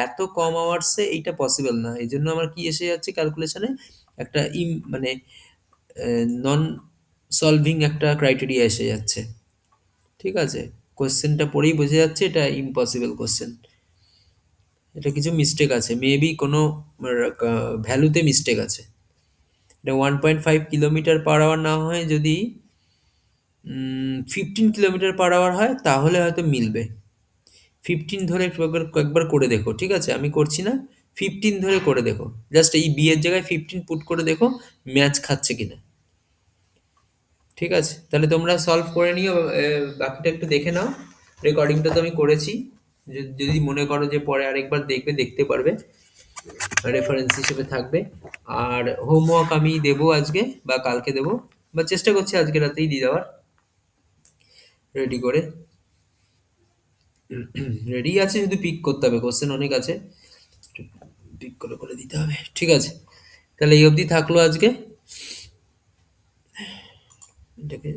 এত কম আওয়ার্সে এইটা পসিবল না। এই জন্য আমার কি এসে যাচ্ছে ক্যালকুলেশনে, একটা মানে নন সলভিং একটা ক্রাইটেরিয়া এসে যাচ্ছে, ঠিক আছে। কোশ্চেনটা পড়েই বোঝা যাচ্ছে এটা ইম্পসিবল কোশ্চেন, এটা কিছু মিস্টেক আছে, মেবি কোনো ভ্যালুতে মিস্টেক আছে। এটা 1.5 কিলোমিটার পার আওয়ার না হয় যদি 15 কিলোমিটার পার আওয়ার হয়, তাহলে হয়তো মিলবে। 15 ধরে একটু একবার একবার করে দেখো, ঠিক আছে, আমি করছি না, 15 ধরে করে দেখো, জাস্ট এই বি এর জায়গায় 15 পুট করে দেখো ম্যাচ খাচ্ছে কিনা, ঠিক আছে। তাহলে তোমরা সলভ করে নিও, বাকিটা একটু দেখে নাও। রেকর্ডিংটা তো আমি করেছি, যদি মনে করো যে পরে আরেকবার দেখবে, দেখতে পারবে, রেফারেন্স হিসেবে থাকবে। আর হোমওয়ার্ক আমি দেবো আজকে বা কালকে দেবো, বা চেষ্টা করছি আজকে রাতেই দিয়ে দেওয়ার, রেডি করে। রেডি আছে, শুধু পিক করতে হবে, কোশ্চেন অনেক আছে, পিক করে করে দিতে হবে, ঠিক আছে। তাহলে এই অবধি থাকলো আজকে, এটাকে